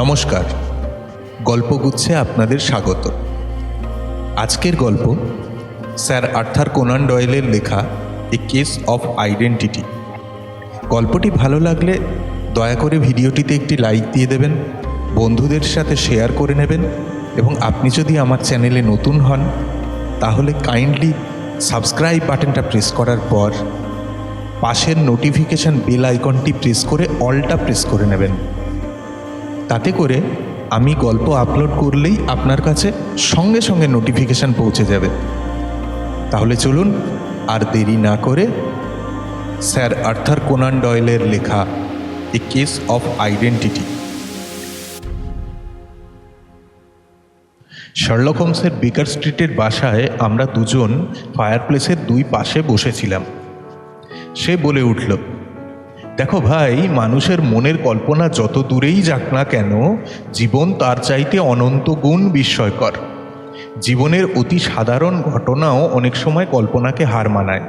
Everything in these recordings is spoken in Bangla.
নমস্কার, গল্পগুচ্ছে আপনাদের স্বাগত। আজকের গল্প স্যার আর্থার কোনান ডয়েলের লেখা এ কেস অফ আইডেন্টিটি। গল্পটি ভালো লাগলে দয়া করে ভিডিওটিতে একটি লাইক দিয়ে দেবেন, বন্ধুদের সাথে শেয়ার করে নেবেন এবং আপনি যদি আমার চ্যানেলে নতুন হন তাহলে কাইন্ডলি সাবস্ক্রাইব বাটনটা প্রেস করার পর পাশের নোটিফিকেশান বেল আইকনটি প্রেস করে অলটা প্রেস করে নেবেন। তাতে করে আমি গল্প আপলোড করলেই আপনার কাছে সঙ্গে সঙ্গে নোটিফিকেশান পৌঁছে যাবে। তাহলে চলুন আর দেরি না করে স্যার আর্থার কোনান ডয়েলের লেখা এ কেস অফ আইডেন্টিটি। শার্লক হোমসের বেকার স্ট্রিটের বাসায় আমরা দুজন ফায়ারপ্লেসের দুই পাশে বসেছিলাম। সে বলে উঠল, দেখো ভাই, মানুষের মনের কল্পনা যত দূরেই যাক না কেন, জীবন তার চাইতে অনন্ত গুণ বিস্ময়কর। জীবনের অতি সাধারণ ঘটনাও অনেক সময় কল্পনাকে হার মানায়।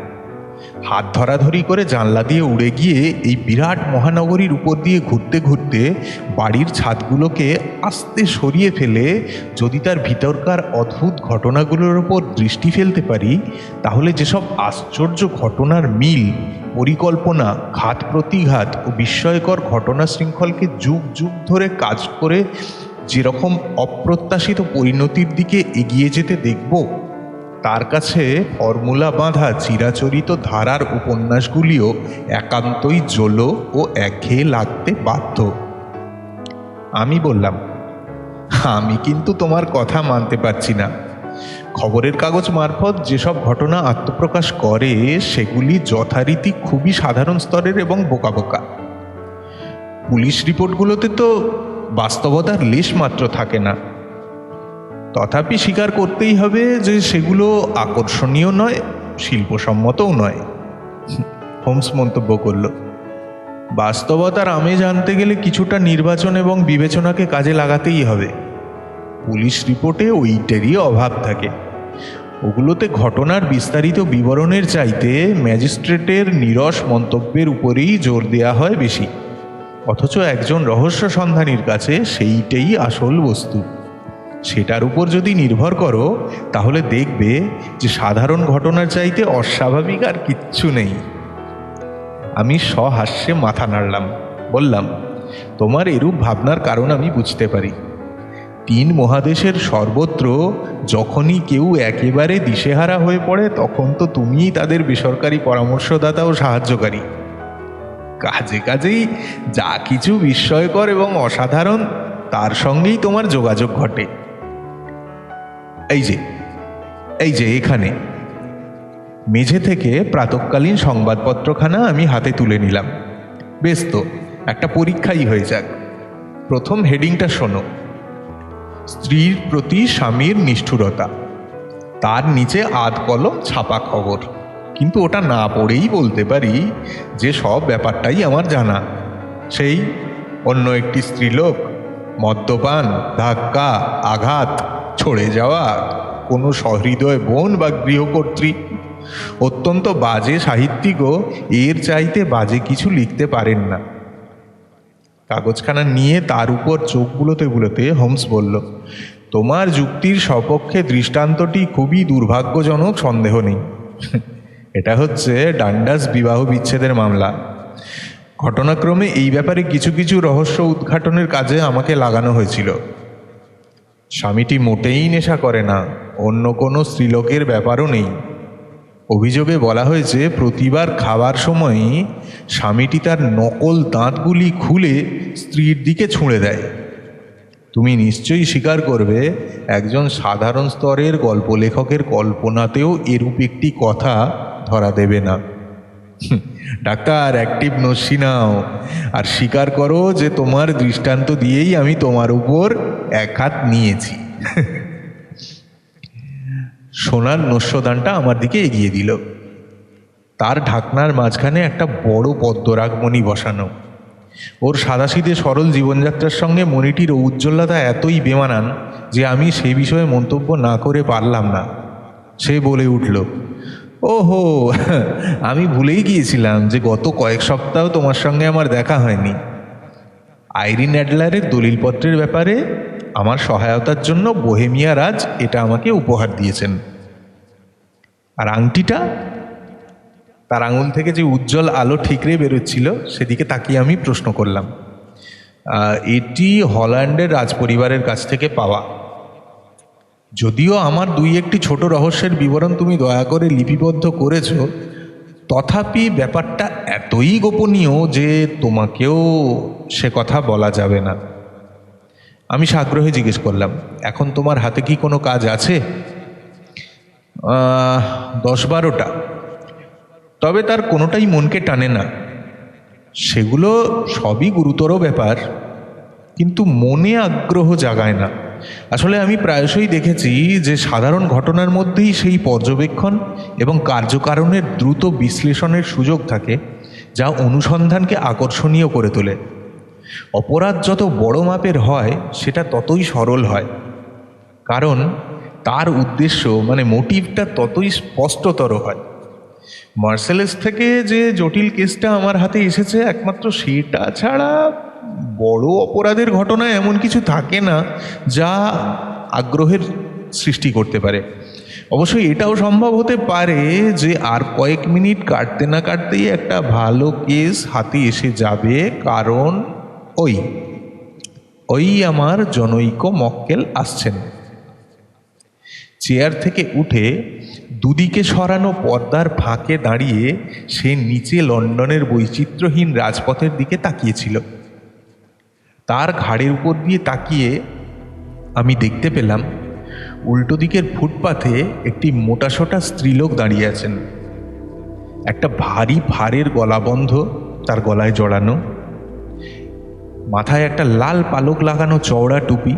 হাত ধরাধরি করে জানলা দিয়ে উড়ে গিয়ে এই বিরাট মহানগরীর উপর দিয়ে ঘুরতে ঘুরতে বাড়ির ছাদগুলোকে আস্তে সরিয়ে ফেলে যদি তার ভিতরকার অদ্ভুত ঘটনাগুলোর ওপর দৃষ্টি ফেলতে পারি, তাহলে যেসব আশ্চর্য ঘটনার মিল, পরিকল্পনা, ঘাত প্রতিঘাত ও বিস্ময়কর ঘটনা শৃঙ্খলকে যুগ যুগ ধরে কাজ করে যেরকম অপ্রত্যাশিত পরিণতির দিকে এগিয়ে যেতে দেখব, তার কাছে ফর্মুলা বাঁধা চিরাচরিত ধারার উপন্যাসগুলিও একান্তই জলো ও একঘেয়ে লাগতে বাধ্য। আমি বললাম, আমি কিন্তু তোমার কথা মানতে পারছি না। খবরের কাগজ মারফত যেসব ঘটনা আত্মপ্রকাশ করে সেগুলি যথারীতি খুবই সাধারণ স্তরের এবং বোকা বোকা। পুলিশ রিপোর্টগুলোতে তো বাস্তবতার লেশ মাত্র থাকে না। তথাপি স্বীকার করতেই হবে যে সেগুলো আকর্ষণীয় নয়, শিল্পসম্মতও নয়। হোমস মন্তব্য করল, বাস্তবতার আমেজ আনতে গেলে কিছুটা নির্বাচন এবং বিবেচনাকে কাজে লাগাতেই হবে। পুলিশ রিপোর্টে ওইটারই অভাব থাকে। ওগুলোতে ঘটনার বিস্তারিত বিবরণের চাইতে ম্যাজিস্ট্রেটের নীরস মন্তব্যের উপরেই জোর দেওয়া হয় বেশি, অথচ একজন রহস্য সন্ধানীর কাছে সেইটাই আসল বস্তু। সেটার উপর যদি নির্ভর করো তাহলে দেখবে যে সাধারণ ঘটনার চাইতে অস্বাভাবিক আর কিচ্ছু নেই। আমি সহাস্যে মাথা নাড়লাম, বললাম, তোমার এরূপ ভাবনার কারণ আমি বুঝতে পারি। 3 মহাদেশের সর্বত্র যখনই কেউ একেবারে দিশেহারা হয়ে পড়ে তখন তো তুমিই তাদের বেসরকারি পরামর্শদাতা ও সাহায্যকারী। কাজে কাজেই যা কিছু বিস্ময়কর এবং অসাধারণ তার সঙ্গেই তোমার যোগাযোগ ঘটে। এই যে এখানে। মেঝে থেকে প্রাতঃকালীন সংবাদপত্রখানা আমি হাতে তুলে নিলাম। বেশ, তো একটা পরীক্ষাই হয়ে যাক। প্রথম হেডিংটা শোনো, স্ত্রীর প্রতি স্বামীর নিষ্ঠুরতা। তার নিচে আধ কলম ছাপা খবর, কিন্তু ওটা না পড়েই বলতে পারি যে সব ব্যাপারটাই আমার জানা। সেই অন্য একটি স্ত্রীলোক, মদ্যপান, ধাক্কা, আঘাত, ছড়ে যাওয়া কোনো সহৃদয় বোন বা গৃহকর্ত্রী। অত্যন্ত বাজে সাহিত্যিকও এর চাইতে বাজে কিছু লিখতে পারেন না। কাগজখানা নিয়ে তার উপর চোখ বুলোতে বুলোতে হোমস বলল, তোমার যুক্তির সপক্ষে দৃষ্টান্তটি খুবই দুর্ভাগ্যজনক, সন্দেহ নেই। এটা হচ্ছে ডান্ডাস বিবাহ বিচ্ছেদের মামলা। ঘটনাক্রমে এই ব্যাপারে কিছু কিছু রহস্য উদ্ঘাটনের কাজে আমাকে লাগানো হয়েছিল। স্বামীটি মোটেই নেশা করে না, অন্য কোনো স্ত্রীলোকের ব্যাপারও নেই। অভিযোগে বলা হয়েছে প্রতিবার খাবার সময়ই স্বামীটি তার নকল দাঁতগুলি খুলে স্ত্রীর দিকে ছুঁড়ে দেয়। তুমি নিশ্চয়ই স্বীকার করবে একজন সাধারণ স্তরের গল্প লেখকের কল্পনাতেও এরূপ একটি কথা ধরা দেবে না। ডাক্তার, অ্যাক্টিভ নস্যি নাও আর স্বীকার করো যে তোমার দৃষ্টান্ত দিয়েই আমি তোমার উপর এক হাত নিয়েছি। সোনার নস্যদানটা আমার দিকে এগিয়ে দিল। তার ঢাকনার মাঝখানে একটা বড় পদ্মরাগমণি বসানো। ওর সাদাসিধে সরল জীবনযাত্রার সঙ্গে মণিটির ঔজ্জ্বল্যতা এতই বেমানান যে আমি সে বিষয়ে মন্তব্য না করে পারলাম না। সে বলে উঠল, ওহো, আমি ভুলেই গিয়েছিলাম যে গত কয়েক সপ্তাহ তোমার সঙ্গে আমার দেখা হয়নি। আইরিন অ্যাডলারের দলিলপত্রের ব্যাপারে আমার সহায়তার জন্য বোহেমিয়া রাজ এটা আমাকে উপহার দিয়েছেন। আর আংটিটা, তার আঙুল থেকে যে উজ্জ্বল আলো ঠিকরে বেরোচ্ছিল সেদিকে তাকিয়ে আমি প্রশ্ন করলাম। এটি হল্যান্ডের রাজপরিবারের কাছ থেকে পাওয়া। যদিও আমার দুই একটি ছোট রহস্যের বিবরণ তুমি দয়া করে লিপিবদ্ধ করেছ, তথাপি ব্যাপারটা এতই গোপনীয় যে তোমাকেও সে কথা বলা যাবে না। আমি সাগ্রহে জিজ্ঞেস করলাম, এখন তোমার হাতে কি কোনো কাজ আছে? 10-12টা, তবে তার কোনোটাই মনকে টানে না। সেগুলো সবই গুরুতর ব্যাপার, কিন্তু মনে আগ্রহ জাগায় না। আসলে আমি প্রায়শই দেখেছি যে সাধারণ ঘটনার মধ্যেই সেই পর্যবেক্ষণ এবং কার্যকারণের দ্রুত বিশ্লেষণের সুযোগ থাকে, যা অনুসন্ধানকে আকর্ষণীয় করে তোলে। অপরাধ যত বড় মাপের হয় সেটা ততই সরল হয়, কারণ তার উদ্দেশ্য মানে মোটিভটা ততই স্পষ্টতর হয়। মার্সেলেস থেকে যে জটিল কেসটা আমার হাতে এসেছে, একমাত্র সেটা ছাড়া বড় অপরাধের ঘটনায় এমন কিছু থাকে না যা আগ্রহের সৃষ্টি করতে পারে। অবশ্যই এটাও সম্ভব হতে পারে যে আর কয়েক মিনিট কাটতে না কাটতেই একটা ভালো কেস হাতে এসে যাবে, কারণ ওই আমার জনৈক মক্কেল আসছেন। চেয়ার থেকে উঠে দুদিকে সরানো পর্দার ফাঁকে দাঁড়িয়ে সে নিচে লন্ডনের বৈচিত্র্যহীন রাজপথের দিকে তাকিয়েছিল। তার ঘাড়ের উপর দিয়ে তাকিয়ে আমি দেখতে পেলাম উল্টো দিকের ফুটপাথে একটি মোটাসোটা স্ত্রীলোক দাঁড়িয়ে আছেন। একটা ভারী ফাড়ের গলাবন্ধ তার গলায় জড়ানো, মাথায় একটা লাল পালক লাগানো চওড়া টুপি,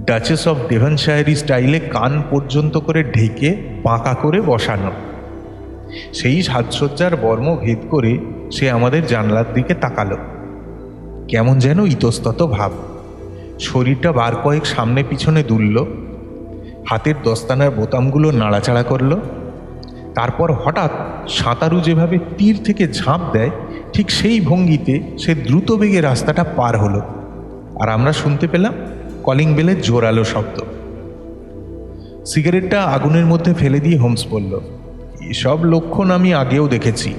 ডাচেস অফ ডেভনশায়ারি স্টাইলে কান পর্যন্ত করে ঢেকে বাঁকা করে বসানো। সেই সাজসজ্জার বর্ম ভেদ করে সে আমাদের জানলার দিকে তাকালো, কেমন যেন ইতস্তত ভাব। শরীরটা বার কয়েক সামনে পিছনে দুলল, হাতের দস্তানার বোতামগুলো নাড়াচাড়া করল। তারপর হঠাৎ সাঁতারু যেভাবে তীর থেকে ঝাঁপ দেয় ঠিক সেই ভঙ্গিতে সে দ্রুত বেগে রাস্তাটা পার হলো, আর আমরা শুনতে পেলাম কলিং বেলের জোরালো শব্দ। সিগারেটটা আগুনের মধ্যে ফেলে দিয়ে হোমস বলল, এসব লক্ষণ আমি আগেও দেখেছি।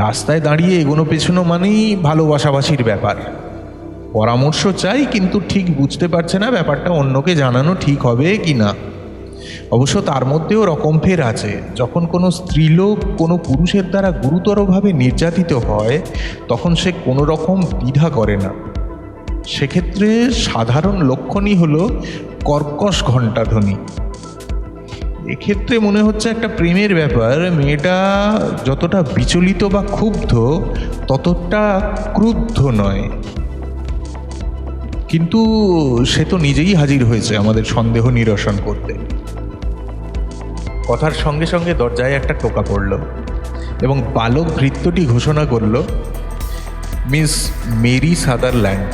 রাস্তায় দাঁড়িয়ে এগোনো পেছনো মানেই ভালোবাসাবাসির ব্যাপার। পরামর্শ চাই, কিন্তু ঠিক বুঝতে পারছে না ব্যাপারটা অন্যকে জানানো ঠিক হবে কি না। অবশ্য তার মধ্যেও রকমফের আছে। যখন কোনো স্ত্রীলোক কোনো পুরুষের দ্বারা গুরুতরভাবে নির্যাতিত হয়, তখন সে কোনো রকম দ্বিধা করে না। সেক্ষেত্রে সাধারণ লক্ষণই হলো কর্কশ ঘণ্টাধ্বনি। এক্ষেত্রে মনে হচ্ছে একটা প্রেমের ব্যাপার। মেয়েটা যতটা বিচলিত বা ক্ষুব্ধ ততটা ক্রুদ্ধ নয়, কিন্তু সে তো নিজেই হাজির হয়েছে আমাদের সন্দেহ নিরসন করতে। কথার সঙ্গে সঙ্গে দরজায় একটা টোকা পড়ল এবং বালক ভৃত্যটি ঘোষণা করল, মিস মেরি সাদারল্যান্ড।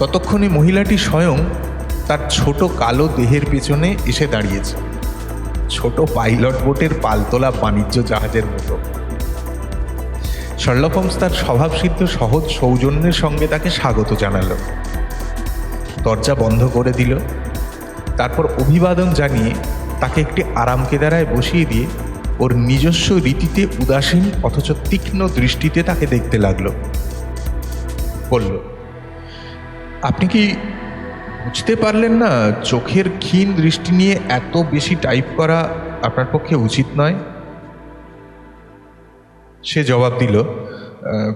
ততক্ষণে মহিলাটি স্বয়ং তার ছোট কালো দেহের পেছনে এসে দাঁড়িয়েছে, ছোট পাইলট বোটের পালতোলা বাণিজ্য জাহাজের মতো। শার্লক হোমস তার স্বভাবসিদ্ধ সহজ সৌজন্যের সঙ্গে তাকে স্বাগত জানালো, দরজা বন্ধ করে দিল। তারপর অভিবাদন জানিয়ে তাকে একটি আরাম কেদারায় বসিয়ে দিয়ে ওর নিজস্ব রীতিতে উদাসীন অথচ তীক্ষ্ণ দৃষ্টিতে তাকে দেখতে লাগলো। বলল, আপনি কি বুঝতে পারলেন না চোখের ক্ষীণ দৃষ্টি নিয়ে এত বেশি টাইপ করা আপনার পক্ষে উচিত নয়? সে জবাব দিল,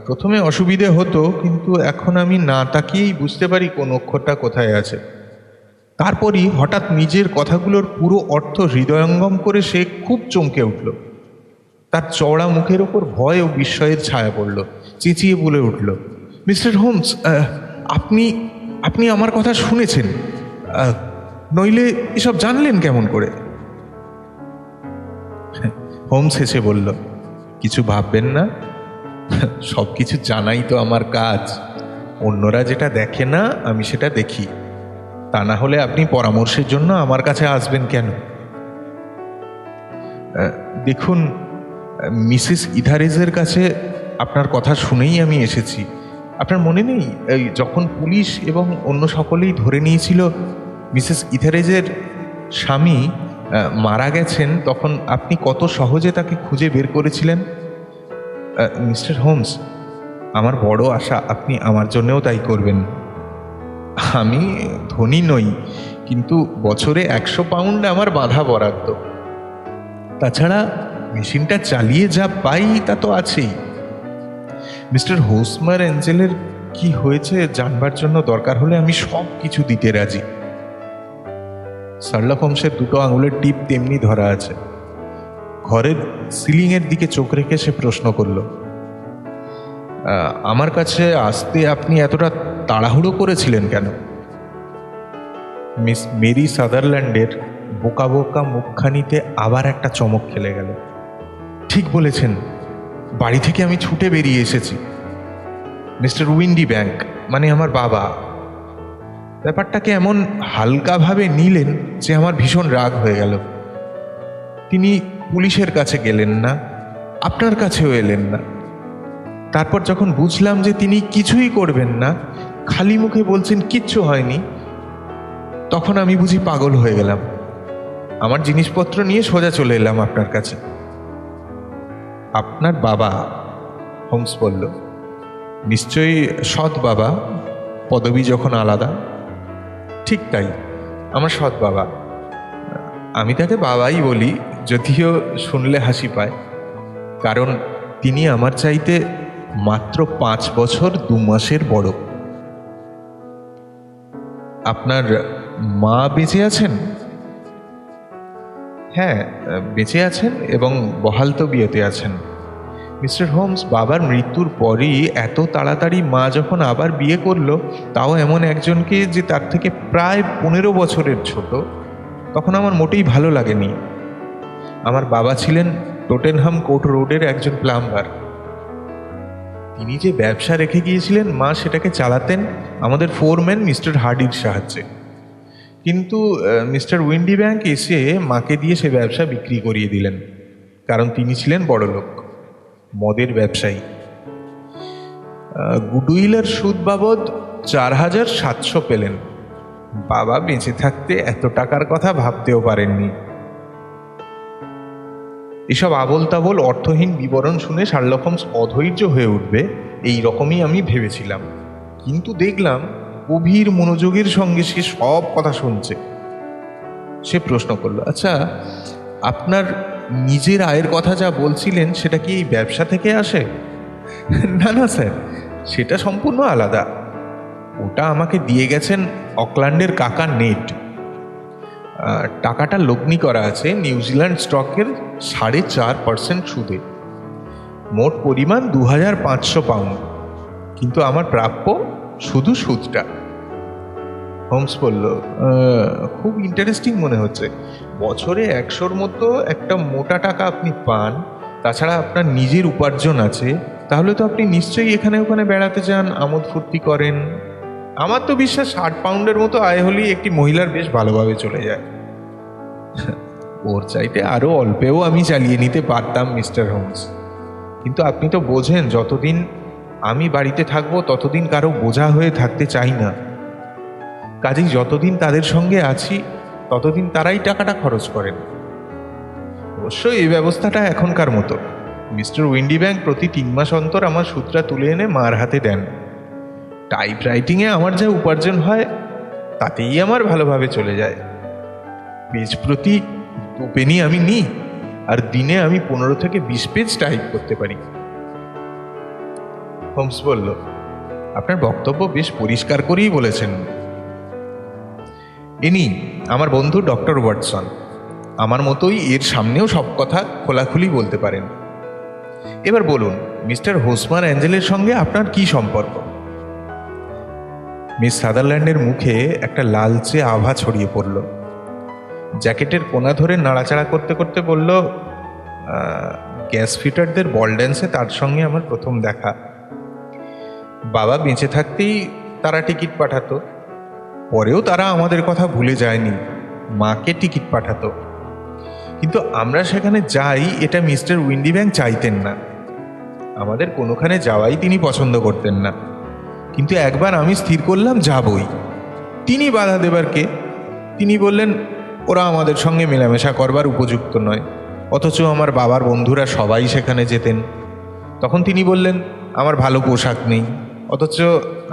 প্রথমে অসুবিধে হতো, কিন্তু এখন আমি না তাকিয়েই বুঝতে পারি কোন অক্ষরটা কোথায় আছে। তারপরই হঠাৎ নিজের কথাগুলোর পুরো অর্থ হৃদয়ঙ্গম করে সে খুব চমকে উঠল। তার চওড়া মুখের ওপর ভয় ও বিস্ময়ের ছায়া পড়ল। চেঁচিয়ে বলে উঠল, মিস্টার হোমস, আপনি আপনি আমার কথা শুনেছেন, নইলে এসব জানলেন কেমন করে? হোমস হেসে বলল, কিছু ভাববেন না, সব কিছু জানাই তো আমার কাজ। অন্যরা যেটা দেখে না আমি সেটা দেখি। তা না হলে আপনি পরামর্শের জন্য আমার কাছে আসবেন কেন? দেখুন, মিসেস ইথারেজের কাছে আপনার কথা শুনেই আমি এসেছি। আপনার মনে নেই এই যখন পুলিশ এবং অন্য সকলেই ধরে নিয়েছিল মিসেস ইথারেজের স্বামী মারা গেছেন, তখন আপনি কত সহজে তাকে খুঁজে বের করেছিলেন? মিস্টার হোমস, আমার বড় আশা আপনি আমার জন্যও তাই করবেন। আমি ধনী নই, কিন্তু বছরে 100 পাউন্ড আমার বাঁধা বরাদ্দ। তাছাড়া মেশিনটা চালিয়ে যা পাই তা তো আছেই। মিস্টার হোসমার অ্যাঞ্জেলের কি হয়েছে জানবার জন্য দরকার হলে আমি সব কিছু দিতে রাজি। শার্লক হোমসের দুটো আঙুলের টিপ তেমনি ধরা আছে। ঘরের সিলিংয়ের দিকে চোখ রেখে সে প্রশ্ন করল, আমার কাছে আসতে আপনি এতটা তাড়াহুড়ো করেছিলেন কেন? মিস মেরি সাদারল্যান্ডের বোকা বোকা মুখখানিতে আবার একটা চমক খেলে গেল। ঠিক বলেছেন, বাড়ি থেকে আমি ছুটে বেরিয়ে এসেছি। মিস্টার উইন্ডি ব্যাংক মানে আমার বাবা ব্যাপারটাকে এমন হালকাভাবে নিলেন যে আমার ভীষণ রাগ হয়ে গেল। তিনি পুলিশের কাছে গেলেন না, আপনার কাছেও এলেন না। তারপর যখন বুঝলাম যে তিনি কিছুই করবেন না, খালি মুখে বলছেন কিচ্ছু হয়নি, তখন আমি বুঝি পাগল হয়ে গেলাম। আমার জিনিসপত্র নিয়ে সোজা চলে এলাম আপনার কাছে। আপনার বাবা? হোমস বলল, নিশ্চয়ই সৎ বাবা, পদবী যখন আলাদা। ঠিক তাই, আমার সৎ বাবা। আমি তাকে বাবাই বলি, যদিও শুনলে হাসি পায়, কারণ তিনি আমার চাইতে মাত্র 5 বছর 2 মাসের বড়। আপনার মা বেঁচে আছেন? হ্যাঁ, বেঁচে আছেন এবং বহাল তবিয়তে আছেন। মিস্টার হোমস, বাবার মৃত্যুর পরই এত তাড়াতাড়ি মা যখন আবার বিয়ে করলো, তাও এমন একজনকে যে তার থেকে প্রায় 15 বছরের ছোট, তখন আমার মোটেই ভালো লাগেনি। আমার বাবা ছিলেন টোটেনহাম কোর্ট রোডের একজন প্লাম্বার। তিনি যে ব্যবসা রেখে গিয়েছিলেন, মা সেটাকে চালাতেন আমাদের ফোরম্যান মিস্টার হার্ডির সাহায্যে। কিন্তু মিস্টার উইন্ডি ব্যাংক এসে মাকে দিয়ে সে ব্যবসা বিক্রি করিয়ে দিলেন, কারণ তিনি ছিলেন বড়লোক, মদের ব্যবসায়ী। গুডউইলের সুদ বাবদ 4700 পেলেন। বাবা বেঁচে থাকতে এত টাকার কথা ভাবতেও পারেননি। এসব আবোল তাবোল অর্থহীন বিবরণ শুনে শার্লক হোমস অধৈর্য হয়ে উঠবে, এই রকমই আমি ভেবেছিলাম। কিন্তু দেখলাম গভীর মনোযোগের সঙ্গে সে সব কথা শুনছে। সে প্রশ্ন করলো, আচ্ছা, আপনার নিজের আয়ের কথা যা বলছিলেন সেটা কি এই ব্যবসা থেকে আসে? না না স্যার, সেটা সম্পূর্ণ আলাদা। ওটা আমাকে দিয়ে গেছেন অকল্যান্ডের কাকা নেট। টাকাটা লগ্নি করা আছে নিউজিল্যান্ড স্টকের 4.5% সুদে। মোট পরিমাণ 2500 পাউন্ড, কিন্তু আমার প্রাপ্য শুধু সুদটা। হোমস বলল, খুব ইন্টারেস্টিং মনে হচ্ছে। বছরে 100-র মতো একটা মোটা টাকা আপনি পান, তাছাড়া আপনার নিজের উপার্জন আছে। তাহলে তো আপনি নিশ্চয়ই এখানে ওখানে বেড়াতে যান, আমোদ ফুর্তি করেন। আমার তো বিশ্বাস 60 পাউন্ডের মতো আয় হলেই একটি মহিলার বেশ ভালোভাবে চলে যায়। ওর চাইতে আরও অল্পেও আমি চালিয়ে নিতে পারতাম মিস্টার হোমস, কিন্তু আপনি তো বোঝেন, যতদিন আমি বাড়িতে থাকবো ততদিন কারো বোঝা হয়ে থাকতে চাই না। কাজেই যতদিন তাদের সঙ্গে আছি ততদিন তারাই টাকাটা খরচ করেন। অবশ্যই এই ব্যবস্থাটা এখনকার মতো। মিস্টার উইন্ডি ব্যাংক প্রতি 3 মাস অন্তর আমার সুদটা তুলে এনে মার হাতে দেন। টাইপ রাইটিংয়ে আমার যা উপার্জন হয় তাতেই আমার ভালোভাবে চলে যায়। পেজ প্রতি 2 পেনি আমি নিই, আর দিনে আমি 15 থেকে 20 পেজ টাইপ করতে পারি। হোমস বলল, আপনার বক্তব্য বেশ পরিষ্কার করেই বলেছেন। ইনি আমার বন্ধু ডক্টর ওয়াটসন। আমার মতোই এর সামনেও সব কথা খোলাখুলি বলতে পারেন। এবার বলুন, মিস্টার হোসমার অ্যাঞ্জেলের সঙ্গে আপনার কি সম্পর্ক? মিস সাদারল্যান্ডের মুখে একটা লালচে আভা ছড়িয়ে পড়ল। জ্যাকেটের কোনা ধরে নাড়াচাড়া করতে করতে বলল, গ্যাস ফিটারদের বল ড্যান্সে তার সঙ্গে আমার প্রথম দেখা। বাবা বেঁচে থাকতেই তারা টিকিট পাঠাতো, পরেও তারা আমাদের কথা ভুলে যায়নি, মাকে টিকিট পাঠাতো। কিন্তু আমরা সেখানে যাই এটা মিস্টার উইন্ডি ব্যাংক চাইতেন না। আমাদের কোনোখানে যাওয়াই তিনি পছন্দ করতেন না। কিন্তু একবার আমি স্থির করলাম যাবই। তিনি বাধা দেবার কে? তিনি বললেন ওরা আমাদের সঙ্গে মেলামেশা করবার উপযুক্ত নয়, অথচ আমার বাবার বন্ধুরা সবাই সেখানে যেতেন। তখন তিনি বললেন আমার ভালো পোশাক নেই, অথচ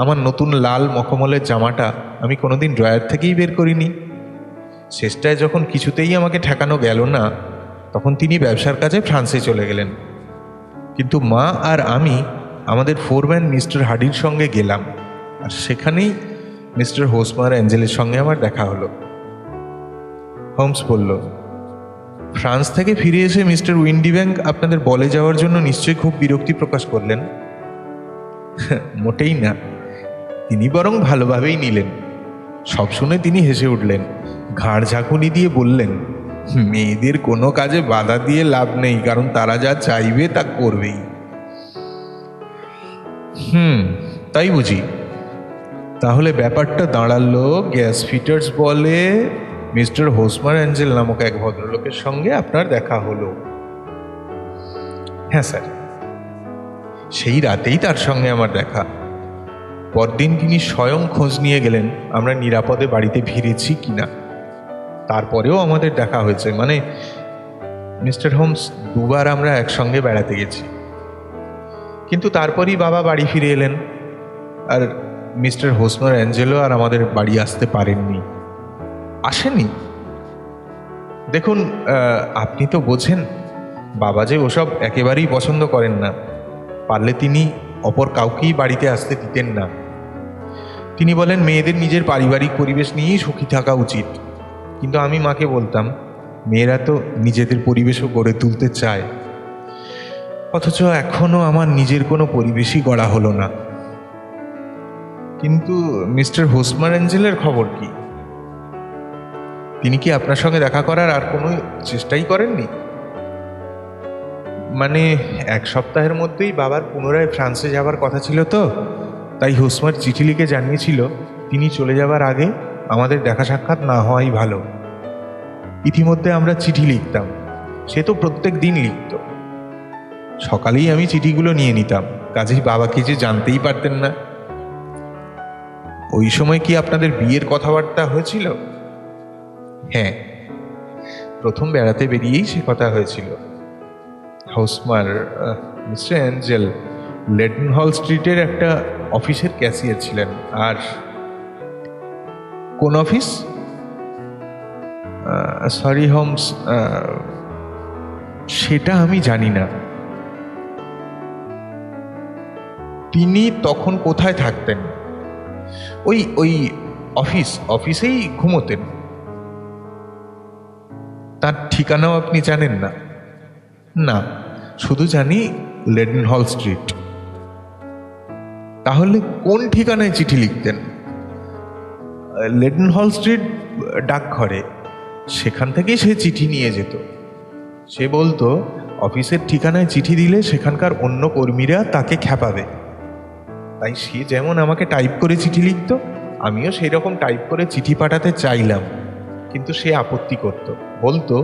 আমার নতুন লাল মখমলের জামাটা আমি কোনোদিন ড্রয়ার থেকেই বের করিনি। শেষটায় যখন কিছুতেই আমাকে ঠেকানো গেল না, তখন তিনি ব্যবসার কাজে ফ্রান্সে চলে গেলেন। কিন্তু মা আর আমি আমাদের ফোরম্যান মিস্টার হার্ডির সঙ্গে গেলাম, আর সেখানেই মিস্টার হোসমার অ্যাঞ্জেলের সঙ্গে আমার দেখা হলো। হোমস বলল, ফ্রান্স থেকে ফিরে এসে মিস্টার উইন্ডিব্যাংক আপনাদের বলে যাওয়ার জন্য নিশ্চয়ই খুব বিরক্তি প্রকাশ করলেন। মোটেই না, তিনি বরং ভালোভাবেই নিলেন। সব শুনে তিনি হেসে উঠলেন, ঘাড় ঝাঁকুনি দিয়ে বললেন, মেয়েদের কোনো কাজে বাধা দিয়ে লাভ নেই, কারণ তারা যা চাইবে তা করবেই। তাই বুঝি? তাহলে ব্যাপারটা দাঁড়ালো, গ্যাস ফিটার্স বলে মিস্টার হোসমার অ্যাঞ্জেল নামক এক ভদ্রলোকের সঙ্গে আপনার দেখা হলো। হ্যাঁ স্যার, সেই রাতেই তার সঙ্গে আমার দেখা। পরদিন তিনি স্বয়ং খোঁজ নিয়ে গেলেন আমরা নিরাপদে বাড়িতে ফিরেছি কিনা। তারপরেও আমাদের দেখা হয়েছে, মানে মিস্টার হোমস, দুবার আমরা একসঙ্গে বেড়াতে গেছি। কিন্তু তারপরই বাবা বাড়ি ফিরে এলেন, আর মিস্টার হোসমার অ্যাঞ্জেলো আর আমাদের বাড়ি আসতে পারেননি। আসেনি? দেখুন, আপনি তো বোঝেন বাবা যে ওসব একেবারেই পছন্দ করেন না। পারলে তিনি অপর কাউকেই বাড়িতে আসতে দিতেন না। তিনি বলেন মেয়েদের নিজের পারিবারিক পরিবেশ নিয়েই সুখী থাকা উচিত। কিন্তু আমি মাকে বলতাম, মেয়েরা তো নিজেদের পরিবেশও গড়ে তুলতে চায়, অথচ এখনও আমার নিজের কোনো পরিবেশই গড়া হলো না। কিন্তু মিস্টার হোসমার অ্যাঞ্জেলের খবর কি? তিনি কি আপনার সঙ্গে দেখা করার আর কোনো চেষ্টাই করেননি? মানে এক সপ্তাহের মধ্যেই বাবার পুনরায় ফ্রান্সে যাবার কথা ছিল, তো তাই হোসমার চিঠি লিখে জানিয়েছিল তিনি চলে যাবার আগে আমাদের দেখা সাক্ষাৎ না হওয়াই ভালো। ইতিমধ্যে আমরা চিঠি লিখতাম, সে তো প্রত্যেক দিন লিখত। সকালেই আমি চিঠিগুলো নিয়ে নিতাম, কাজেই বাবা কিছু জানতেই পারতেন না। ওই সময় কি আপনাদের বিয়ের কথাবার্তা হয়েছিল? হ্যাঁ, প্রথম বেড়াতে বেরিয়েই সে কথা হয়েছিল। হোসমার মিস্টার অ্যাঞ্জেল লেডেনহল স্ট্রিটের একটা অফিসের ক্যাশিয়ার ছিলেন। আর কোন অফিস? সরি হোমস, সেটা আমি জানি না। তিনি তখন কোথায় থাকতেন? ওই অফিসেই ঘুমোতেন। তার ঠিকানাও আপনি জানেন না? না, শুধু জানি লেডেনহল স্ট্রিট। তাহলে কোন ঠিকানায় চিঠি লিখতেন? লেডেনহল স্ট্রিট ডাকঘরে, সেখান থেকে সে চিঠি নিয়ে যেত। সে বলতো অফিসের ঠিকানায় চিঠি দিলে সেখানকার অন্য কর্মীরা তাকে খ্যাপাবে, তাই সে যেমন আমাকে টাইপ করে চিঠি লিখত, আমিও সেই রকম টাইপ করে চিঠি পাঠাতে চাইলাম, কিন্তু সে আপত্তি করত। বলতো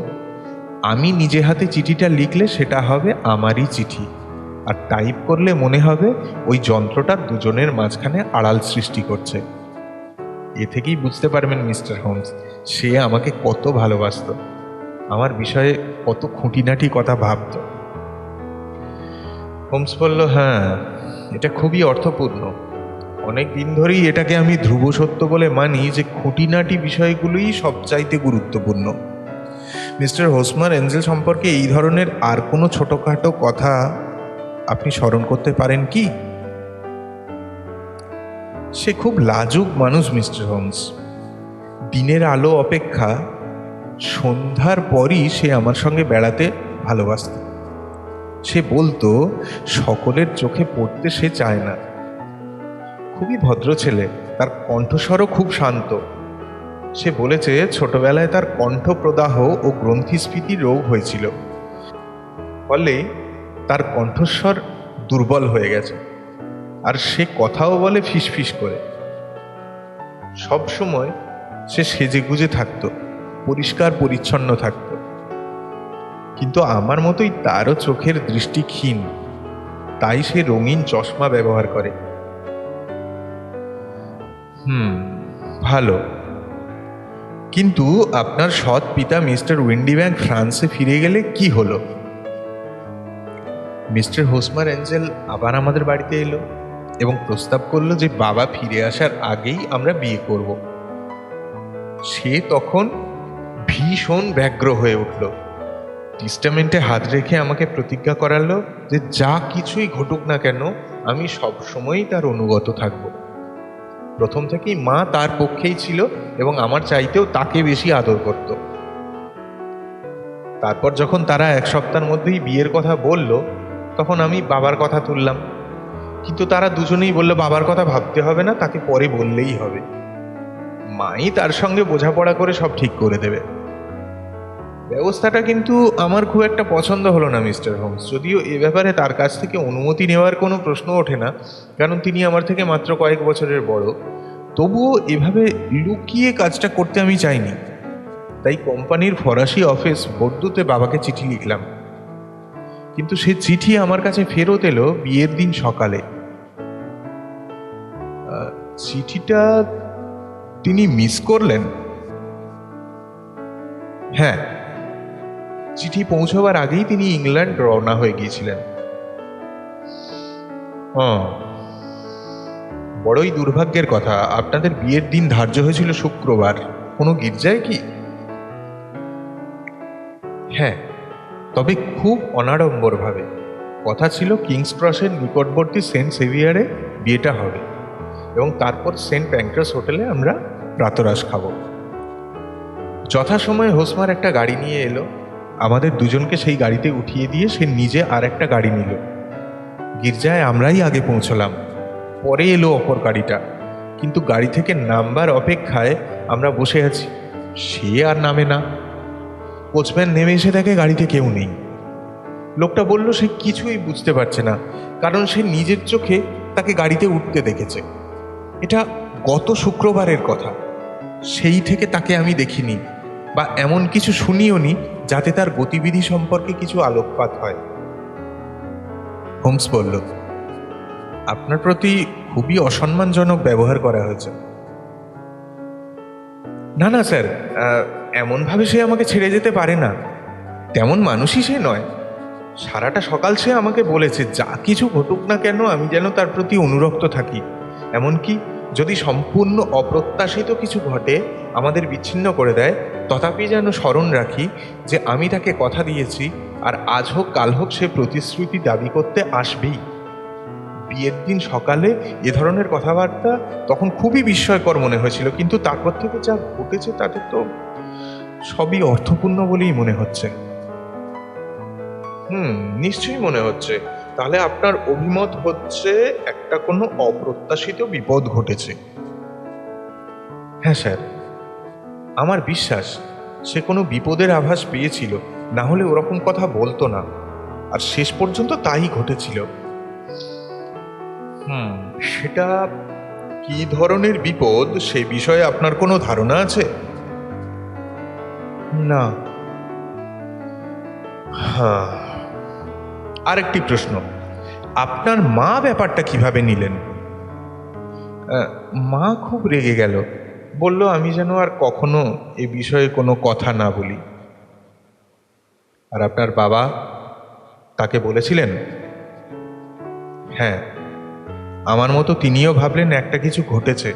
আমি নিজে হাতে চিঠিটা লিখলে সেটা হবে আমারই চিঠি, আর টাইপ করলে মনে হবে ওই যন্ত্রটা দুজনের মাঝখানে আড়াল সৃষ্টি করছে। এ থেকেই বুঝতে পারবেন মিস্টার হোমস, সে আমাকে কত ভালোবাসত, আমার বিষয়ে কত খুঁটিনাটি কথা ভাবত। হোমস বলল, হ্যাঁ, এটা খুবই অর্থপূর্ণ। অনেক দিন ধরেই এটাকে আমি ধ্রুব সত্য বলে মানি যে খুঁটিনাটি বিষয়গুলোই সবচাইতে গুরুত্বপূর্ণ। মিস্টার হোসমার অ্যাঞ্জেল সম্পর্কে এই ধরনের আর কোনো ছোটোখাটো কথা আপনি স্মরণ করতে পারেন কি? সে খুব লাজুক মানুষ মিস্টার হোমস। দিনের আলো অপেক্ষা সন্ধ্যার পরই সে আমার সঙ্গে বেড়াতে ভালোবাসত। সে বলতো সকলের চোখে পড়তে সে চায় না। খুবই ভদ্র ছেলে, তার কণ্ঠস্বরও খুব শান্ত। সে বলেছে ছোটবেলায় তার কণ্ঠ প্রদাহ ও গ্রন্থিস্ফীতি রোগ হয়েছিল, ফলে তার কণ্ঠস্বর দুর্বল হয়ে গেছে, আর সে কথাও বলে ফিসফিস করে। সব সময় সে সেজেগুজে থাকতো, পরিষ্কার পরিচ্ছন্ন থাকত, কিন্তু আমার মতোই তারও চোখের দৃষ্টি ক্ষীণ, তাই সে রঙিন চশমা ব্যবহার করে। ভালো। কিন্তু আপনার সৎ পিতা মিস্টার উইন্ডিব্যাক ফ্রান্সে ফিরে গেলে কি হলো? মিস্টার হোসমার অ্যাঞ্জেল আবার আমাদের বাড়িতে এলো এবং প্রস্তাব করলো যে বাবা ফিরে আসার আগেই আমরা বিয়ে করব। সে তখন ভীষণ ব্যগ্র হয়ে উঠল। টেস্টামেন্টে হাত রেখে আমাকে প্রতিজ্ঞা করালো যে যা কিছুই ঘটুক না কেন আমি সবসময়ই তার অনুগত থাকব। প্রথম থেকেই মা তার পক্ষেই ছিল এবং আমার চাইতেও তাকে বেশি আদর করত। তারপর যখন তারা 1 সপ্তাহের মধ্যেই বিয়ের কথা বলল, তখন আমি বাবার কথা তুললাম, কিন্তু তারা দুজনেই বলল বাবার কথা ভাবতে হবে না, তাকে পরে বললেই হবে, মাই তার সঙ্গে বোঝাপড়া করে সব ঠিক করে দেবে। ব্যবস্থাটা কিন্তু আমার খুব একটা পছন্দ হলো না মিস্টার হোমস, যদিও এ ব্যাপারে তার কাছ থেকে অনুমতি নেওয়ার কোনো প্রশ্ন ওঠে না, কারণ তিনি আমার থেকে মাত্র কয়েক বছরের বড়। তবুও এভাবে লুকিয়ে কাজটা করতে আমি চাইনি। তাই কোম্পানির ফরাসি অফিস বর্দুতে বাবাকে চিঠি লিখলাম, কিন্তু সে চিঠি আমার কাছে ফেরত এলো বিয়ের দিন সকালে। চিঠিটা তিনি মিস করলেন। হ্যাঁ, চিঠি পৌঁছবার আগেই তিনি ইংল্যান্ড রওনা হয়ে গিয়েছিলেন। বড়ই দুর্ভাগ্যের কথা, আপনাদের বিয়ের দিন ধার্য হয়েছিল শুক্রবার। কোনো গির্জায় কি? হ্যাঁ, তবে খুব অনাড়ম্বরভাবে। কথা ছিল কিংস ক্রসের নিকটবর্তী সেন্ট সেভিয়ারে বিয়েটা হবে এবং তারপর সেন্ট প্যাঙ্ক্রাস হোটেলে আমরা প্রাতরাশ খাবো। যথাসময়ে হোসমার একটা গাড়ি নিয়ে এলো। আমাদের দুজনকে সেই গাড়িতে উঠিয়ে দিয়ে সে নিজে আর একটা গাড়ি নিল। গির্জায় আমরাই আগে পৌঁছলাম, পরে এলো অপর গাড়িটা, কিন্তু গাড়ি থেকে নামবার অপেক্ষায় আমরা বসে আছি, সে আর নামে না। কোচম্যান নেমে এসে দেখে গাড়িতে কেউ নেই। লোকটা বলল সে কিছুই বুঝতে পারছে না, কারণ সে নিজের চোখে তাকে গাড়িতে উঠতে দেখেছে। এটা গত শুক্রবারের কথা। সেই থেকে তাকে আমি দেখিনি বা এমন কিছু শুনিও নি যাতে তার গতিবিধি সম্পর্কে কিছু আলোকপাত হয়। হোমস বলল, আপনার প্রতি খুবই অসম্মানজনক ব্যবহার করা হয়েছে। না না স্যার, এমনভাবে সে আমাকে ছেড়ে যেতে পারে না, তেমন মানুষই সে নয়। সারাটা সকাল সে আমাকে বলেছে যা কিছু ঘটুক না কেন আমি যেন তার প্রতি অনুরক্ত থাকি, এমনকি যদি সম্পূর্ণ অপ্রত্যাশিত কিছু ঘটে আমাদের বিচ্ছিন্ন করে দেয়, তথাপি যেন স্মরণ রাখি যে আমি তাকে কথা দিয়েছি, আর আজ হোক কাল হোক সে প্রতিশ্রুতি দাবি করতে আসবেই। বিয়ের দিন সকালে এ ধরনের কথাবার্তা তখন খুবই বিস্ময়কর মনে হয়েছিল, কিন্তু তারপর থেকে যা ঘটেছে তাতে তো সবই অর্থপূর্ণ বলেই মনে হচ্ছে। নিশ্চয়ই মনে হচ্ছে। তাহলে আপনার অভিমত হচ্ছে একটা কোনো অপ্রত্যাশিত বিপদ ঘটেছে? হ্যাঁ স্যার, আমার বিশ্বাস সে কোনো বিপদের আভাস পেয়েছিল, না হলে ওরকম কথা বলতো না, আর শেষ পর্যন্ত তাই ঘটেছিল। সেটা কি ধরনের বিপদ সে বিষয়ে আপনার কোনো ধারণা আছে? না। হ্যাঁ, আরেকটি প্রশ্ন, আপনার মা ব্যাপারটা কিভাবে নিলেন? মা খুব রেগে গেল, বলল আমি যেন আর কখনো এ বিষয়ে কোনো কথা না বলি। আর আপনার বাবা তাকে বলেছিলেন? হ্যাঁ, আমার মতো তিনিও ভাবলেন একটা কিছু ঘটেছে,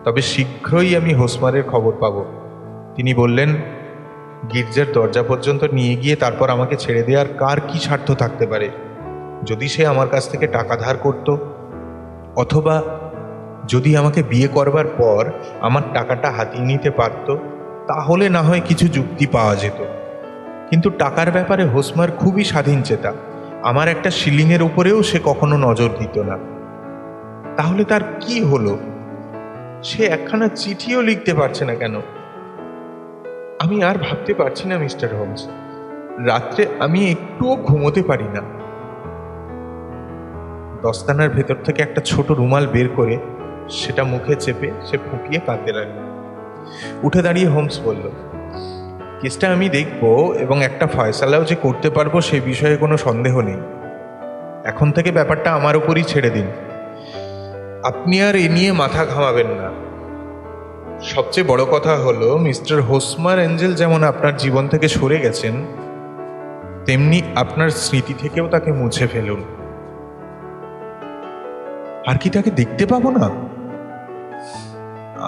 তবে শীঘ্রই আমি হোসমারের খবর পাব। তিনি বললেন, গির্জার দরজা পর্যন্ত নিয়ে গিয়ে তারপর আমাকে ছেড়ে দেওয়ার কার কি স্বার্থ থাকতে পারে? যদি সে আমার কাছ থেকে টাকা ধার করত, অথবা যদি আমাকে বিয়ে করবার পর আমার টাকাটা হাতিয়ে নিতে পারত, তাহলে না হয় কিছু যুক্তি পাওয়া যেত। কিন্তু টাকার ব্যাপারে হোসমার খুবই স্বাধীন চেতা। আমার একটা শিলিংয়ের উপরেও সে কখনো নজর দিত না। তাহলে তার কি হলো? সে একখানা চিঠিও লিখতে পারছে না কেন? আমি আর ভাবতে পারছি না মিস্টার হোমস। রাত্রে আমি একটুও ঘুমোতে পারি না। দস্তানার ভেতর থেকে একটা ছোট রুমাল বের করে সেটা মুখে চেপে সে ফুঁপিয়ে কাঁদতে লাগলো। উঠে দাঁড়িয়ে হোমস বলল, কেসটা আমি দেখব এবং একটা ফয়সালাও যে করতে পারবো সে বিষয়ে কোনো সন্দেহ নেই। এখন থেকে ব্যাপারটা আমার উপরই ছেড়ে দিন। আপনি আর এ নিয়ে মাথা ঘামাবেন না। সবচেয়ে বড় কথা হলো মিস্টার হোসমার এঞ্জেল যেমন আপনার জীবন থেকে সরে গেছেন, তেমনি আপনার স্মৃতি থেকেও তাকে মুছে ফেলুন। আর কি তাকে দেখতে পাবো না?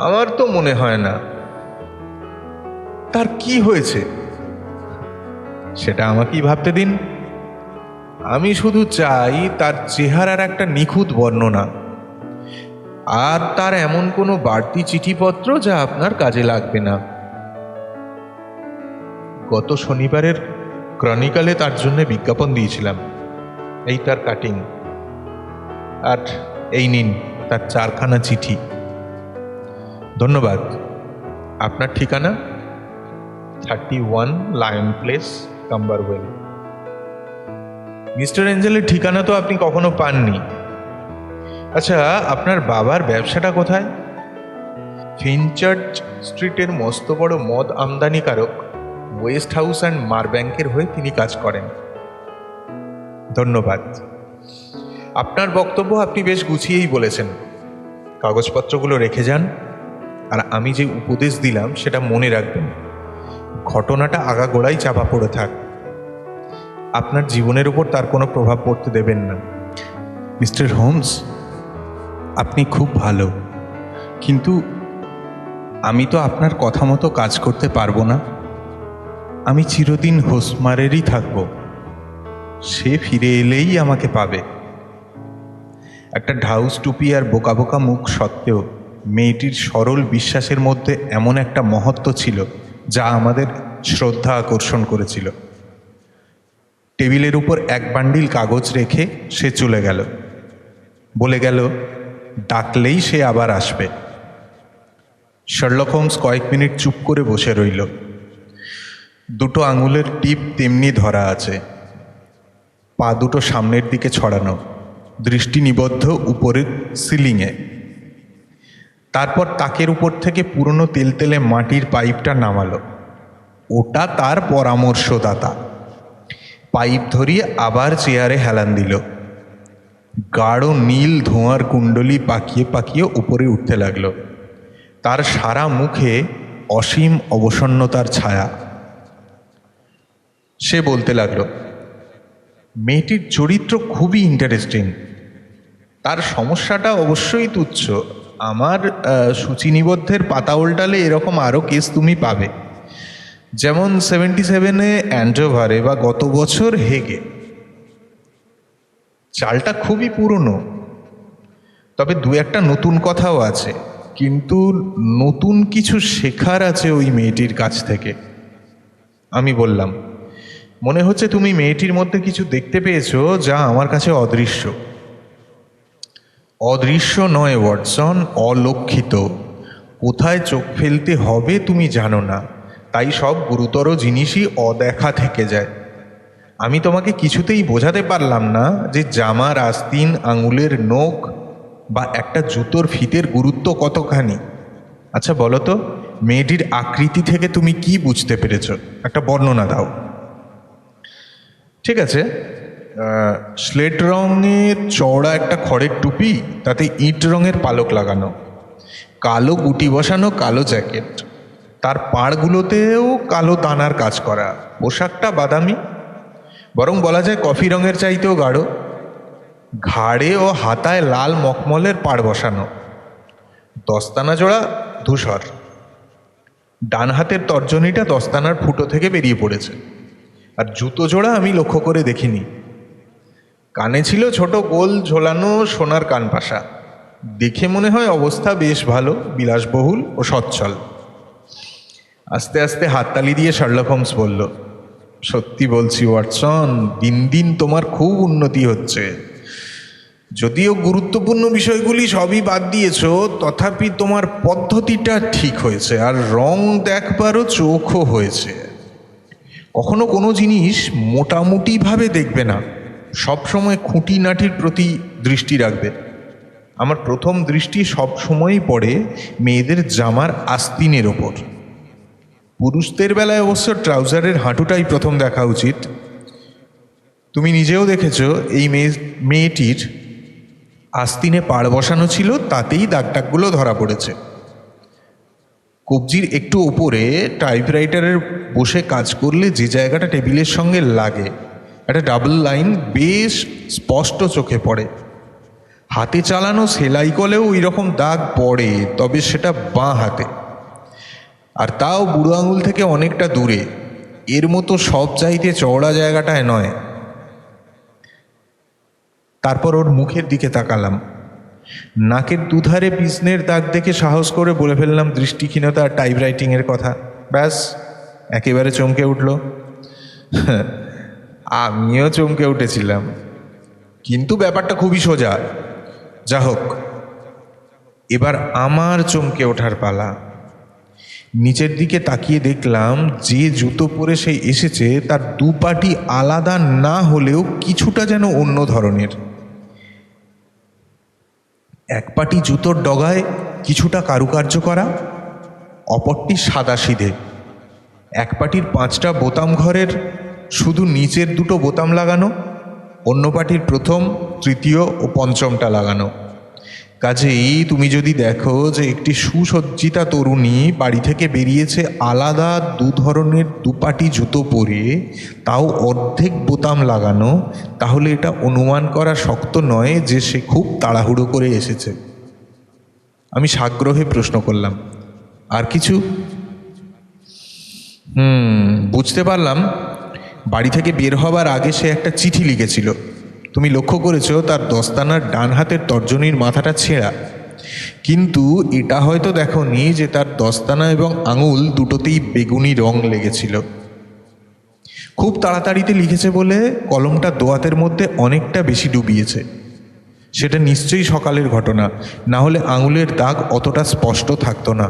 আমার তো মনে হয় না। তার কি হয়েছে সেটা আমাকেই ভাবতে দিন। আমি শুধু চাই তার চেহারার একটা নিখুঁত বর্ণনা, আর তার এমন কোনো বাড়তি চিঠিপত্র যা আপনার কাজে লাগবে না। গত শনিবারের ক্রনিকালে তার জন্য বিজ্ঞাপন দিয়েছিলাম। এই তার কাটিং, আর এই নিন তার 4খানা চিঠি। ধন্যবাদ। আপনার ঠিকানা 31 লায়ন প্লেস, কাম্বারওয়েল। মিস্টার এঞ্জেলের ঠিকানা তো আপনি কখনো পাননি। আচ্ছা, আপনার বাবার ব্যবসাটা কোথায়? ফিনচার্চ স্ট্রিটের মস্ত বড় মদ আমদানিকারক ওয়েস্ট হাউস অ্যান্ড মারব্যাংকের হয়ে তিনি কাজ করেন। ধন্যবাদ। আপনার বক্তব্য আপনি বেশ গুছিয়েই বলেছেন। কাগজপত্রগুলো রেখে যান, আর আমি যে উপদেশ দিলাম সেটা মনে রাখবেন। ঘটনাটা আগাগোড়াই চাপা পড়ে থাক, আপনার জীবনের উপর তার কোনো প্রভাব পড়তে দেবেন না। মিস্টার হোমস, আপনি খুব ভালো, কিন্তু আমি তো আপনার কথা মতো কাজ করতে পারবো না। আমি চিরদিন হোসমারেরই থাকব। সে ফিরে এলেই আমাকে পাবে। একটা ঢাউস টুপি আর বোকা বোকা মুখ সত্ত্বেও মেয়েটির সরল বিশ্বাসের মধ্যে এমন একটা মহত্ব ছিল যা আমাদের শ্রদ্ধা আকর্ষণ করেছিল। টেবিলের উপর এক বান্ডিল কাগজ রেখে সে চলে গেল। বলে গেল, ডাকলেই সে আবার আসবে। শার্লক হোমস কয়েক মিনিট চুপ করে বসে রইল। দুটো আঙুলের টিপ তেমনি ধরা আছে, পা দুটো সামনের দিকে ছড়ানো, দৃষ্টি নিবদ্ধ উপরের সিলিংয়ে। তারপর তাকের উপর থেকে পুরনো তেলতেলে মাটির পাইপটা নামালো। ওটা তার পরামর্শদাতা। পাইপ ধরিয়ে আবার চেয়ারে হেলান দিল। গাঢ় নীল ধোঁয়ার কুণ্ডলি পাকিয়ে পাকিয়ে উপরে উঠতে লাগলো। তার সারা মুখে অসীম অবসন্নতার ছায়া। সে বলতে লাগলো, মেয়েটির চরিত্র খুবই ইন্টারেস্টিং। তার সমস্যাটা অবশ্যই তুচ্ছ। আমার সূচিনিবদ্ধের পাতা উল্টালে এরকম আরও কেস তুমি পাবে, যেমন 77-এ অ্যান্ডোভারে বা গত বছর হেগে। চালটা খুবই পুরনো, তবে দু একটা নতুন কথাও আছে, কিন্তু নতুন কিছু শেখার আছে ওই মেয়েটির কাছ থেকে। আমি বললাম, মনে হচ্ছে তুমি মেয়েটির মধ্যে কিছু দেখতে পেয়েছো যা আমার কাছে অদৃশ্য। অদৃশ্য নয় ওয়াটসন, অলক্ষিত। কোথায় চোখ ফেলতে হবে তুমি জানো না, তাই সব গুরুতর জিনিসই অদেখা থেকে যায়। আমি তোমাকে কিছুতেই বোঝাতে পারলাম না যে জামার আস্তিন, আঙুলের নখ বা একটা জুতোর ফিতের গুরুত্ব কতখানি। আচ্ছা বলো তো, মেয়েটির আকৃতি থেকে তুমি কি বুঝতে পেরেছো? একটা বর্ণনা দাও। ঠিক আছে, স্লেট রঙের চওড়া একটা খড়ের টুপি, তাতে ইট রঙের পালক লাগানো, কালো গুটি বসানো কালো জ্যাকেট, তার পাড়গুলোতেও কালো দানার কাজ করা, পোশাকটা বাদামি, বরং বলা যায় কফি রঙের চাইতেও গাঢ়, ঘাড়ে ও হাতায় লাল মখমলের পাড় বসানো, দস্তানা জোড়া ধূসর, ডান হাতের তর্জনীটা দস্তানার ফুটো থেকে বেরিয়ে পড়েছে, আর জুতো জোড়া আমি লক্ষ্য করে দেখিনি। কানে ছিল ছোট গোল ঝোলানো সোনার কানপাশা। দেখে মনে হয় অবস্থা বেশ ভালো, বিলাসবহুল ও সচ্ছল। আস্তে আস্তে হাততালি দিয়ে শার্লক হোমস বলল, সত্যি বলছি ওয়াটসন, দিন দিন তোমার খুব উন্নতি হচ্ছে। যদিও গুরুত্বপূর্ণ বিষয়গুলি সবই বাদ দিয়েছ, তথাপি তোমার পদ্ধতিটা ঠিক হয়েছে, আর রং দেখবারও চোখও হয়েছে। কখনো কোনো জিনিস মোটামুটিভাবে দেখবে না, সবসময় খুঁটিনাটির প্রতি দৃষ্টি রাখবে। আমার প্রথম দৃষ্টি সবসময়ই পড়ে মেয়েদের জামার আস্তিনের ওপর। পুরুষদের বেলায় অবশ্য ট্রাউজারের হাঁটুটাই প্রথম দেখা উচিত। তুমি নিজেও দেখেছ এই মেয়েটির আস্তিনে পাড় বসানো ছিল, তাতেই দাগটাগগুলো ধরা পড়েছে। কবজির একটু ওপরে টাইপরাইটারের বসে কাজ করলে যে জায়গাটা টেবিলের সঙ্গে লাগে, একটা ডাবল লাইন বেশ স্পষ্ট চোখে পড়ে। হাতে চালানো সেলাই কলেও ওই রকম দাগ পড়ে, তবে সেটা বাঁ হাতে, আর তাও বুড়ো আঙুল থেকে অনেকটা দূরে, এর মতো সব চাইতে চওড়া জায়গাটায় নয়। তারপর ওর মুখের দিকে তাকালাম। নাকের দুধারে পিছনের দাগ দেখে সাহস করে বলে ফেললাম দৃষ্টিহীনতা আর টাইপরাইটিংয়ের কথা। ব্যাস, একেবারে চমকে উঠল। আমিও চমকে উঠেছিলাম, কিন্তু ব্যাপারটা খুবই সোজা। যা হোক, এবার আমার চমকে ওঠার পালা। নিচের দিকে তাকিয়ে দেখলাম যে জুতো পরে সে এসেছে তার দুপাটি আলাদা না হলেও কিছুটা যেন অন্য ধরনের। এক পাটি জুতোর ডগায় কিছুটা কারুকার্য করা, অপরটি সাদাসিধে। এক পাটির 5টা বোতাম ঘরের শুধু নিচের 2টো বোতাম লাগানো, অন্য পাটির 1ম, 3য় ও 5মটা লাগানো। কাজেই তুমি যদি দেখো যে একটি সুসজ্জিতা তরুণী বাড়ি থেকে বেরিয়েছে আলাদা 2 ধরনের দুপাটি জুতো পরে, তাও অর্ধেক বোতাম লাগানো, তাহলে এটা অনুমান করা শক্ত নয় যে সে খুব তাড়াহুড়ো করে এসেছে। আমি সাগ্রহে প্রশ্ন করলাম, আর কিছু? বুঝতে পারলাম বাড়ি থেকে বের হবার আগে সে একটা চিঠি লিখেছিল। তুমি লক্ষ্য করেছো তার দস্তানার ডান হাতের তর্জনীর মাথাটা ছেঁড়া, কিন্তু এটা হয়তো দেখোনি যে তার দস্তানা এবং আঙুল দুটোতেই বেগুনি রং লেগেছিল। খুব তাড়াতাড়িতে লিখেছে বলে কলমটা দোয়াতের মধ্যে অনেকটা বেশি ডুবিয়েছে। সেটা নিশ্চয়ই সকালের ঘটনা, না হলে আঙুলের দাগ অতটা স্পষ্ট থাকতো না।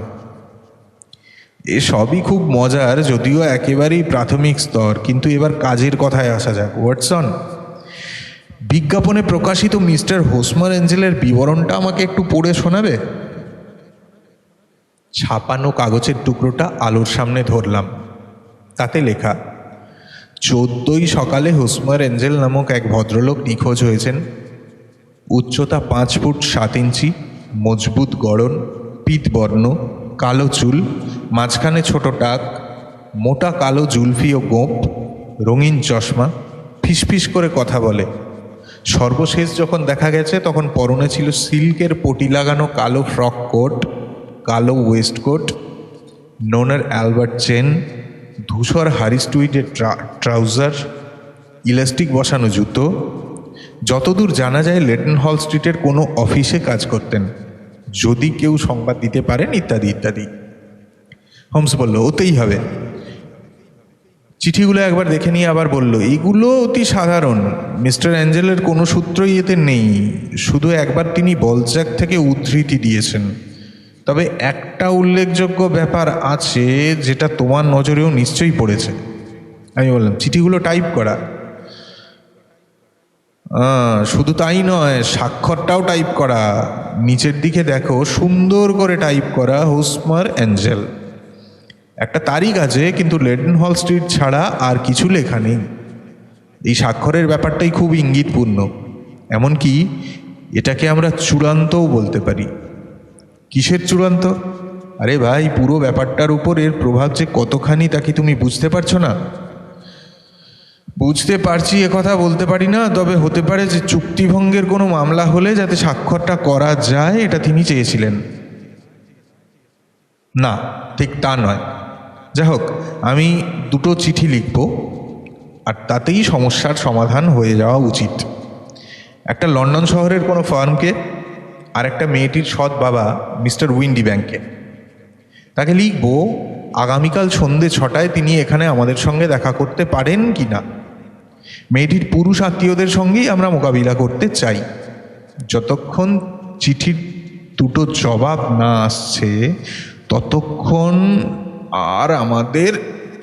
এসবই খুব মজার, যদিও একেবারেই প্রাথমিক স্তর। কিন্তু এবার কাজের কথায় আসা যাক। ওয়াটসন, বিজ্ঞাপনে প্রকাশিত মিস্টার হোসমার এঞ্জেলের বিবরণটা আমাকে একটু পড়ে শোনাবে? ছাপানো কাগজের টুকরোটা আলোর সামনে ধরলাম। তাতে লেখা, 14ই সকালে হোসমার এঞ্জেল নামক এক ভদ্রলোক নিখোঁজ হয়েছেন। উচ্চতা 5 ফুট 7 ইঞ্চি, মজবুত গড়ন, পীতবর্ণ, কালো চুল, মাঝখানে ছোট টাক, মোটা কালো জুলফি ও গোঁপ, রঙিন চশমা, ফিসফিস করে কথা বলে। সর্বশেষ যখন দেখা গেছে তখন পরনে ছিল সিল্কের পটি লাগানো কালো ফ্রক কোট, কালো ওয়েস্টকোট, নোনার অ্যালবার্ট চেন, ধূসর হারিস্টুইটের ট্রাউজার, ইলাস্টিক বসানো জুতো। যতদূর জানা যায় লেটন হল স্ট্রিটের কোনো অফিসে কাজ করতেন, যদি কেউ সংবাদ দিতে পারেন, ইত্যাদি ইত্যাদি। হোমস বলল, ওতেই হবে। চিঠিগুলো একবার দেখে নিয়ে আবার বলল, এগুলো অতি সাধারণ, মিস্টার অ্যাঞ্জেলের কোনো সূত্রই এতে নেই, শুধু একবার তিনি বলজাক থেকে উদ্ধৃতি দিয়েছেন। তবে একটা উল্লেখযোগ্য ব্যাপার আছে যেটা তোমার নজরেও নিশ্চয়ই পড়েছে। আমি বললাম, চিঠিগুলো টাইপ করা? শুধু তাই নয়, স্বাক্ষরটাও টাইপ করা। নিচের দিকে দেখো, সুন্দর করে টাইপ করা, হোসমার অ্যাঞ্জেল। একটা তারিখ আছে, কিন্তু লেডন হল স্ট্রিট ছাড়া আর কিছু লেখা নেই। এই স্বাক্ষরের ব্যাপারটাই খুব ইঙ্গিতপূর্ণ। এমনকি এটাকে আমরা চূড়ান্তও বলতে পারি। কিসের চূড়ান্ত? আরে ভাই, পুরো ব্যাপারটার উপর এর প্রভাব যে কতখানি তা কি তুমি বুঝতে পারছো না? বুঝতে পারছি, কথা বলতে পারি না। তবে হতে পারে যে চুক্তিভঙ্গের কোনো মামলা হলে যাতে স্বাক্ষরটা করা যায়, এটা তিনি চেয়েছিলেন। না, ঠিক তা নয়। যাই হোক, আমি 2টো চিঠি লিখব, আর তাতেই সমস্যার সমাধান হয়ে যাওয়া উচিত। একটা লন্ডন শহরের কোনো ফার্মকে, আর একটা মেয়েটির সৎ বাবা মিস্টার উইন্ডি ব্যাংকে। তাকে লিখব, আগামীকাল সন্ধ্যে 6টায় তিনি এখানে আমাদের সঙ্গে দেখা করতে পারেন কি না। মেয়েটির পুরুষ আত্মীয়দের সঙ্গেই আমরা মোকাবিলা করতে চাই। যতক্ষণ চিঠির 2টো জবাব না আসছে ততক্ষণ আর আমাদের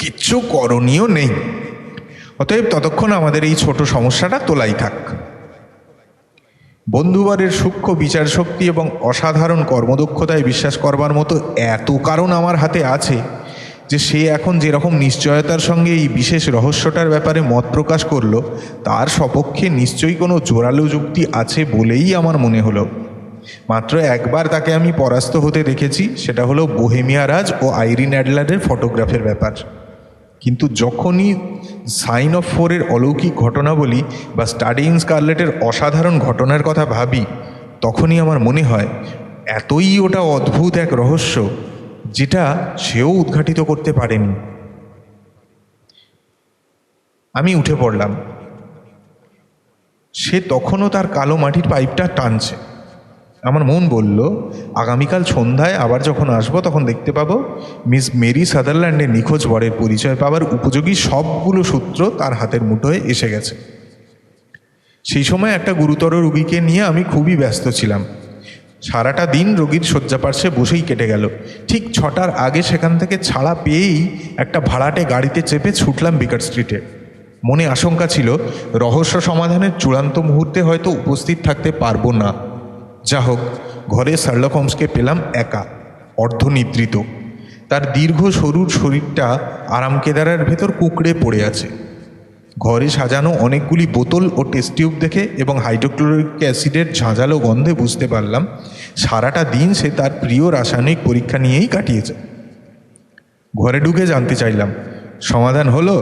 কিচ্ছু করণীয় নেই। অতএব ততক্ষণ আমাদের এই ছোট সমস্যাটা তোলাই থাক। বন্ধুবরের সূক্ষ্ম বিচার শক্তি এবং অসাধারণ কর্মদক্ষতায় বিশ্বাস করবার মতো এত কারণ আমার হাতে আছে যে সে এখন যেরকম নিশ্চয়তার সঙ্গে এই বিশেষ রহস্যটার ব্যাপারে মত প্রকাশ করলো, তার সপক্ষে নিশ্চয়ই কোনো জোরালো যুক্তি আছে বলেই আমার মনে হলো। মাত্র একবার তাকে আমি পরাস্ত হতে দেখেছি, সেটা হলো বোহেমিয়া রাজ ও আইরিন অ্যাডলারের ফটোগ্রাফের ব্যাপার। কিন্তু যখনই সাইন অফ 4-এর অলৌকিক ঘটনাবলী বা স্টাডি ইন স্কারলেটের অসাধারণ ঘটনার কথা ভাবি, তখনই আমার মনে হয় এতই ওটা অদ্ভুত এক রহস্য যেটা সেও উদ্ঘাটিত করতে পারেনি। আমি উঠে পড়লাম। সে তখনও তার কালো মাটির পাইপটা টানছে। আমার মন বলল, আগামীকাল সন্ধ্যায় আবার যখন আসবো তখন দেখতে পাবো মিস মেরি সাদারল্যান্ডের নিখোঁজ বরের পরিচয় পাওয়ার উপযোগী সবগুলো সূত্র তার হাতের মুঠোয় এসে গেছে। সেই সময় একটা গুরুতর রোগীকে নিয়ে আমি খুবই ব্যস্ত ছিলাম। সারাটা দিন রোগীর শয্যাপার্শ্বে বসেই কেটে গেল। ঠিক 6টার আগে সেখান থেকে ছাড়া পেয়েই একটা ভাড়াটে গাড়িতে চেপে ছুটলাম বেকার স্ট্রিটে। মনে আশঙ্কা ছিল রহস্য সমাধানের চূড়ান্ত মুহূর্তে হয়তো উপস্থিত থাকতে পারবো না। যা হোক, ঘরে শার্লক হোমসকে পেলাম একা, অর্ধনিদ্রিত। তার দীর্ঘ সরুর শরীরটা আরামকেদারার ভেতর কুঁকড়ে পড়ে আছে। ঘরে সাজানো অনেকগুলি বোতল ও টেস্ট টিউব দেখে এবং হাইড্রোক্লোরিক অ্যাসিডের ঝাঁঝালো গন্ধে বুঝতে পারলাম সারাটা দিন সে তার প্রিয় রাসায়নিক পরীক্ষা নিয়েই কাটিয়েছে। ঘরে ঢুকে জানতে চাইলাম, সমাধান হলো?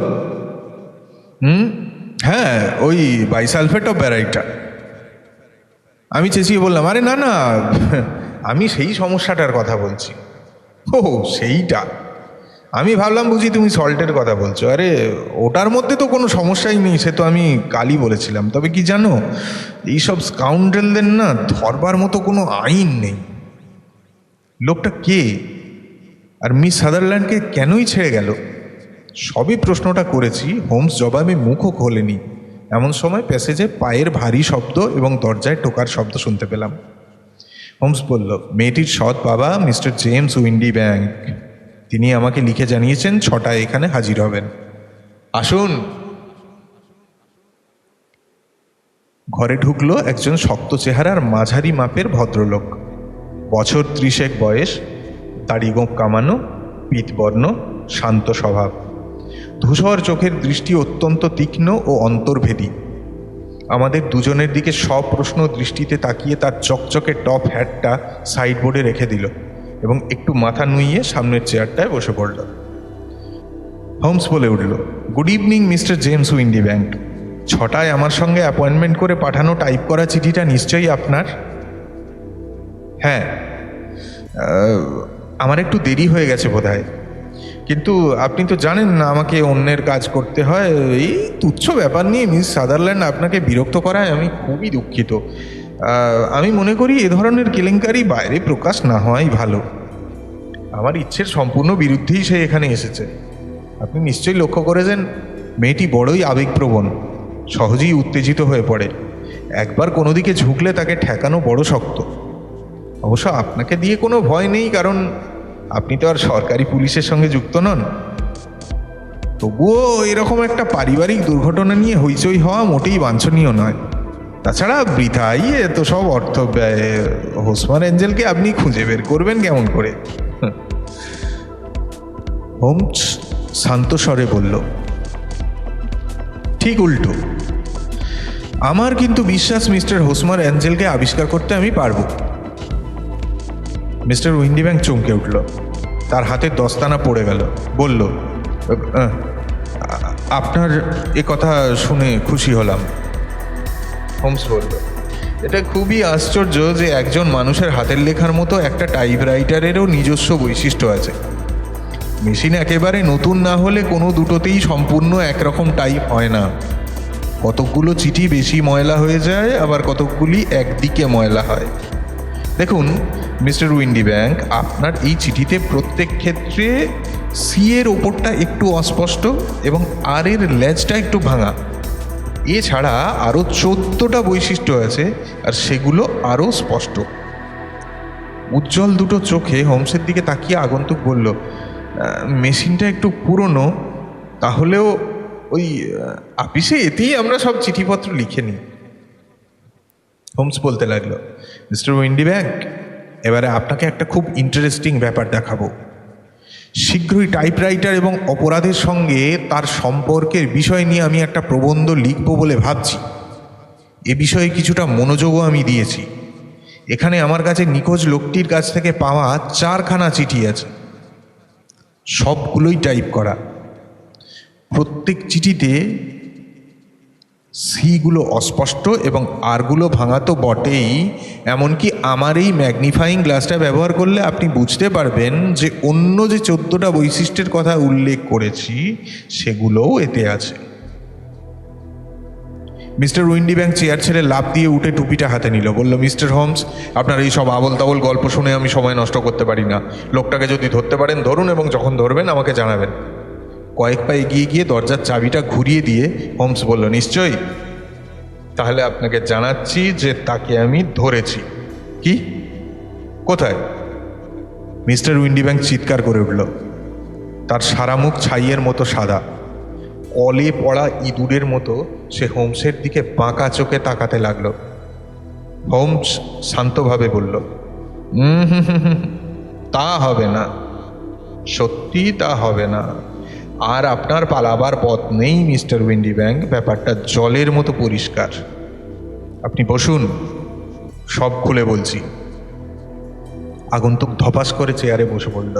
হ্যাঁ, ওই বাইসালফেট অফ ব্যারাইটা। আমি চেঁচিয়ে বললাম, আরে না না, আমি সেই সমস্যাটার কথা বলছি। ও সেইটা, আমি ভাবলাম বুঝি তুমি সল্টের কথা বলছো। আরে ওটার মধ্যে তো কোনো সমস্যাই নেই, সে তো আমি কালই বলেছিলাম। তবে কি জানো, এইসব স্কাউন্ডেলদের না ধরবার মতো কোনো আইন নেই। লোকটা কে, আর মিস সাদারল্যান্ডকে কেনই ছেড়ে গেল? সবই প্রশ্নটা করেছি। হোমস জবাবে মুখও খোলেনি। এমন সময় প্যাসেজে পায়ের ভারী শব্দ এবং দরজায় টোকার শব্দ শুনতে পেলাম। হোমস বলল, মেয়েটির সৎ বাবা মিস্টার জেমস উইন্ডি ব্যাংক। তিনি আমাকে লিখে জানিয়েছেন 6টায় এখানে হাজির হবেন। আসুন। ঘরে ঢুকলো একজন শক্ত চেহারার মাঝারি মাপের ভদ্রলোক। বছর 30 বয়স, দাড়ি গোঁফ কামানো, পীতবর্ণ, শান্ত স্বভাব। ধূসর চোখের দৃষ্টি অত্যন্ত তীক্ষ্ণ ও অন্তর্ভেদী। আমাদের দুজনের দিকে সপ্রশ্ন দৃষ্টিতে তাকিয়ে তার চকচকে টপ হ্যাটটা সাইডবোর্ডে রেখে দিল এবং একটু মাথা নুইয়ে সামনের চেয়ারটায় বসে পড়ল। হোমস বলে উঠল, good evening mister James Windibank. 6টায় আমার সঙ্গে অ্যাপয়েন্টমেন্ট করে পাঠানো টাইপ করা চিঠিটা নিশ্চয়ই আপনার? হ্যাঁ, আমার একটু দেরি হয়ে গেছে বোধহয়। কিন্তু আপনি তো জানেন না আমাকে অন্যের কাজ করতে হয়। এই তুচ্ছ ব্যাপার নিয়ে মিস সাদারল্যান্ড আপনাকে বিরক্ত করায় আমি খুবই দুঃখিত। আমি মনে করি এ ধরনের কেলেঙ্কারি বাইরে প্রকাশ না হওয়াই ভালো। আমার ইচ্ছের সম্পূর্ণ বিরুদ্ধেই সে এখানে এসেছে। আপনি নিশ্চয়ই লক্ষ্য করেছেন মেয়েটি বড়ই আবেগপ্রবণ, সহজেই উত্তেজিত হয়ে পড়ে। একবার কোনো দিকে ঝুঁকলে তাকে ঠেকানো বড় শক্ত। অবশ্য আপনাকে দিয়ে কোনো ভয় নেই, কারণ আপনি তো আর সরকারি পুলিশের সঙ্গে যুক্ত নন। তবুও এরকম একটা পারিবারিক দুর্ঘটনা নিয়ে হইচই হওয়া মোটেই বাঞ্ছনীয় নয়। তাছাড়া বৃথাই এত সব অর্থ ব্যয়। হোসমান অ্যাঞ্জেলকে আপনি খুঁজে বের করবেন কেমন করে? হোমস শান্ত স্বরে বলল, ঠিক উল্টো। আমার কিন্তু বিশ্বাস মিস্টার হোসমান অ্যাঞ্জেলকে আবিষ্কার করতে আমি পারবো। মিস্টার উইন্ডি ব্যাংক চমকে উঠল। তার হাতে দস্তানা পড়ে গেল। বলল, আপনার এ কথা শুনে খুশি হলাম। হোমস বলল, এটা খুবই আশ্চর্য যে একজন মানুষের হাতের লেখার মতো একটা টাইপরাইটারেরও নিজস্ব বৈশিষ্ট্য আছে। মেশিন একেবারে নতুন না হলে কোনো দুটোতেই সম্পূর্ণ একরকম টাইপ হয় না। কতকগুলো চিঠি বেশি ময়লা হয়ে যায়, আবার কতকগুলি একদিকে ময়লা হয়। দেখুন মিস্টার উইন্ডি ব্যাংক, আপনার এই চিঠিতে প্রত্যেক ক্ষেত্রে সি এর ওপরটা একটু অস্পষ্ট এবং আর এর লেজটা একটু ভাঙা। এছাড়া আরও 14টা বৈশিষ্ট্য আছে, আর সেগুলো আরও স্পষ্ট। উজ্জ্বল দুটো চোখে হোমসের দিকে তাকিয়ে আগন্তুক বলল, মেশিনটা একটু পুরনো, তাহলেও ওই আপিসে এতেই আমরা সব চিঠিপত্র লিখে নিই। হোমস বলতে লাগলো, মিস্টার উইন্ডি ব্যাংক, এবারে আপনাকে একটা খুব ইন্টারেস্টিং ব্যাপার দেখাবো। শীঘ্রই টাইপরাইটার এবং অপরাধের সঙ্গে তার সম্পর্কের বিষয় নিয়ে আমি একটা প্রবন্ধ লিখব বলে ভাবছি। এ বিষয়ে কিছুটা মনোযোগও আমি দিয়েছি। এখানে আমার কাছে নিখোঁজ লোকটির কাছ থেকে পাওয়া 4খানা চিঠি আছে, সবগুলোই টাইপ করা। প্রত্যেক চিঠিতে সিগুলো অস্পষ্ট এবং আরগুলো ভাঙা তো বটেই, এমনকি আমার এই ম্যাগনিফাইং গ্লাসটা ব্যবহার করলে আপনি বুঝতে পারবেন যে অন্য যে 14টা বৈশিষ্ট্যের কথা উল্লেখ করেছি সেগুলোও এতে আছে। মিস্টার উইন্ডিব্যাংক চেয়ার ছেড়ে লাফ দিয়ে উঠে টুপিটা হাতে নিল। বলল, মিস্টার হোমস, আপনার এই সব আবল তাবল গল্প শুনে আমি সময় নষ্ট করতে পারি না। লোকটাকে যদি ধরতে পারেন ধরুন, এবং যখন ধরবেন আমাকে জানাবেন। কয়েক পা এগিয়ে গিয়ে দরজার চাবিটা ঘুরিয়ে দিয়ে হোমস বলল, নিশ্চয়ই। তাহলে আপনাকে জানাচ্ছি যে তাকে আমি ধরেছি। কি? কোথায়? মিস্টার উইন্ডিব্যাংক চিৎকার করে উঠল। তার সারা মুখ ছাইয়ের মতো সাদা। কলে পড়া ইঁদুরের মতো সে হোমসের দিকে বাঁকা চোখে তাকাতে লাগলো। হোমস শান্তভাবে বলল, তা হবে না, সত্যি তা হবে না। আর আপনার পালাবার পথ নেই মিস্টার উইন্ডিব্যাংক। ব্যাপারটা জলের মতো পরিষ্কার। আপনি বসুন, সব খুলে বলছি। আগন্তুক ধপাস করে চেয়ারে বসে পড়ল।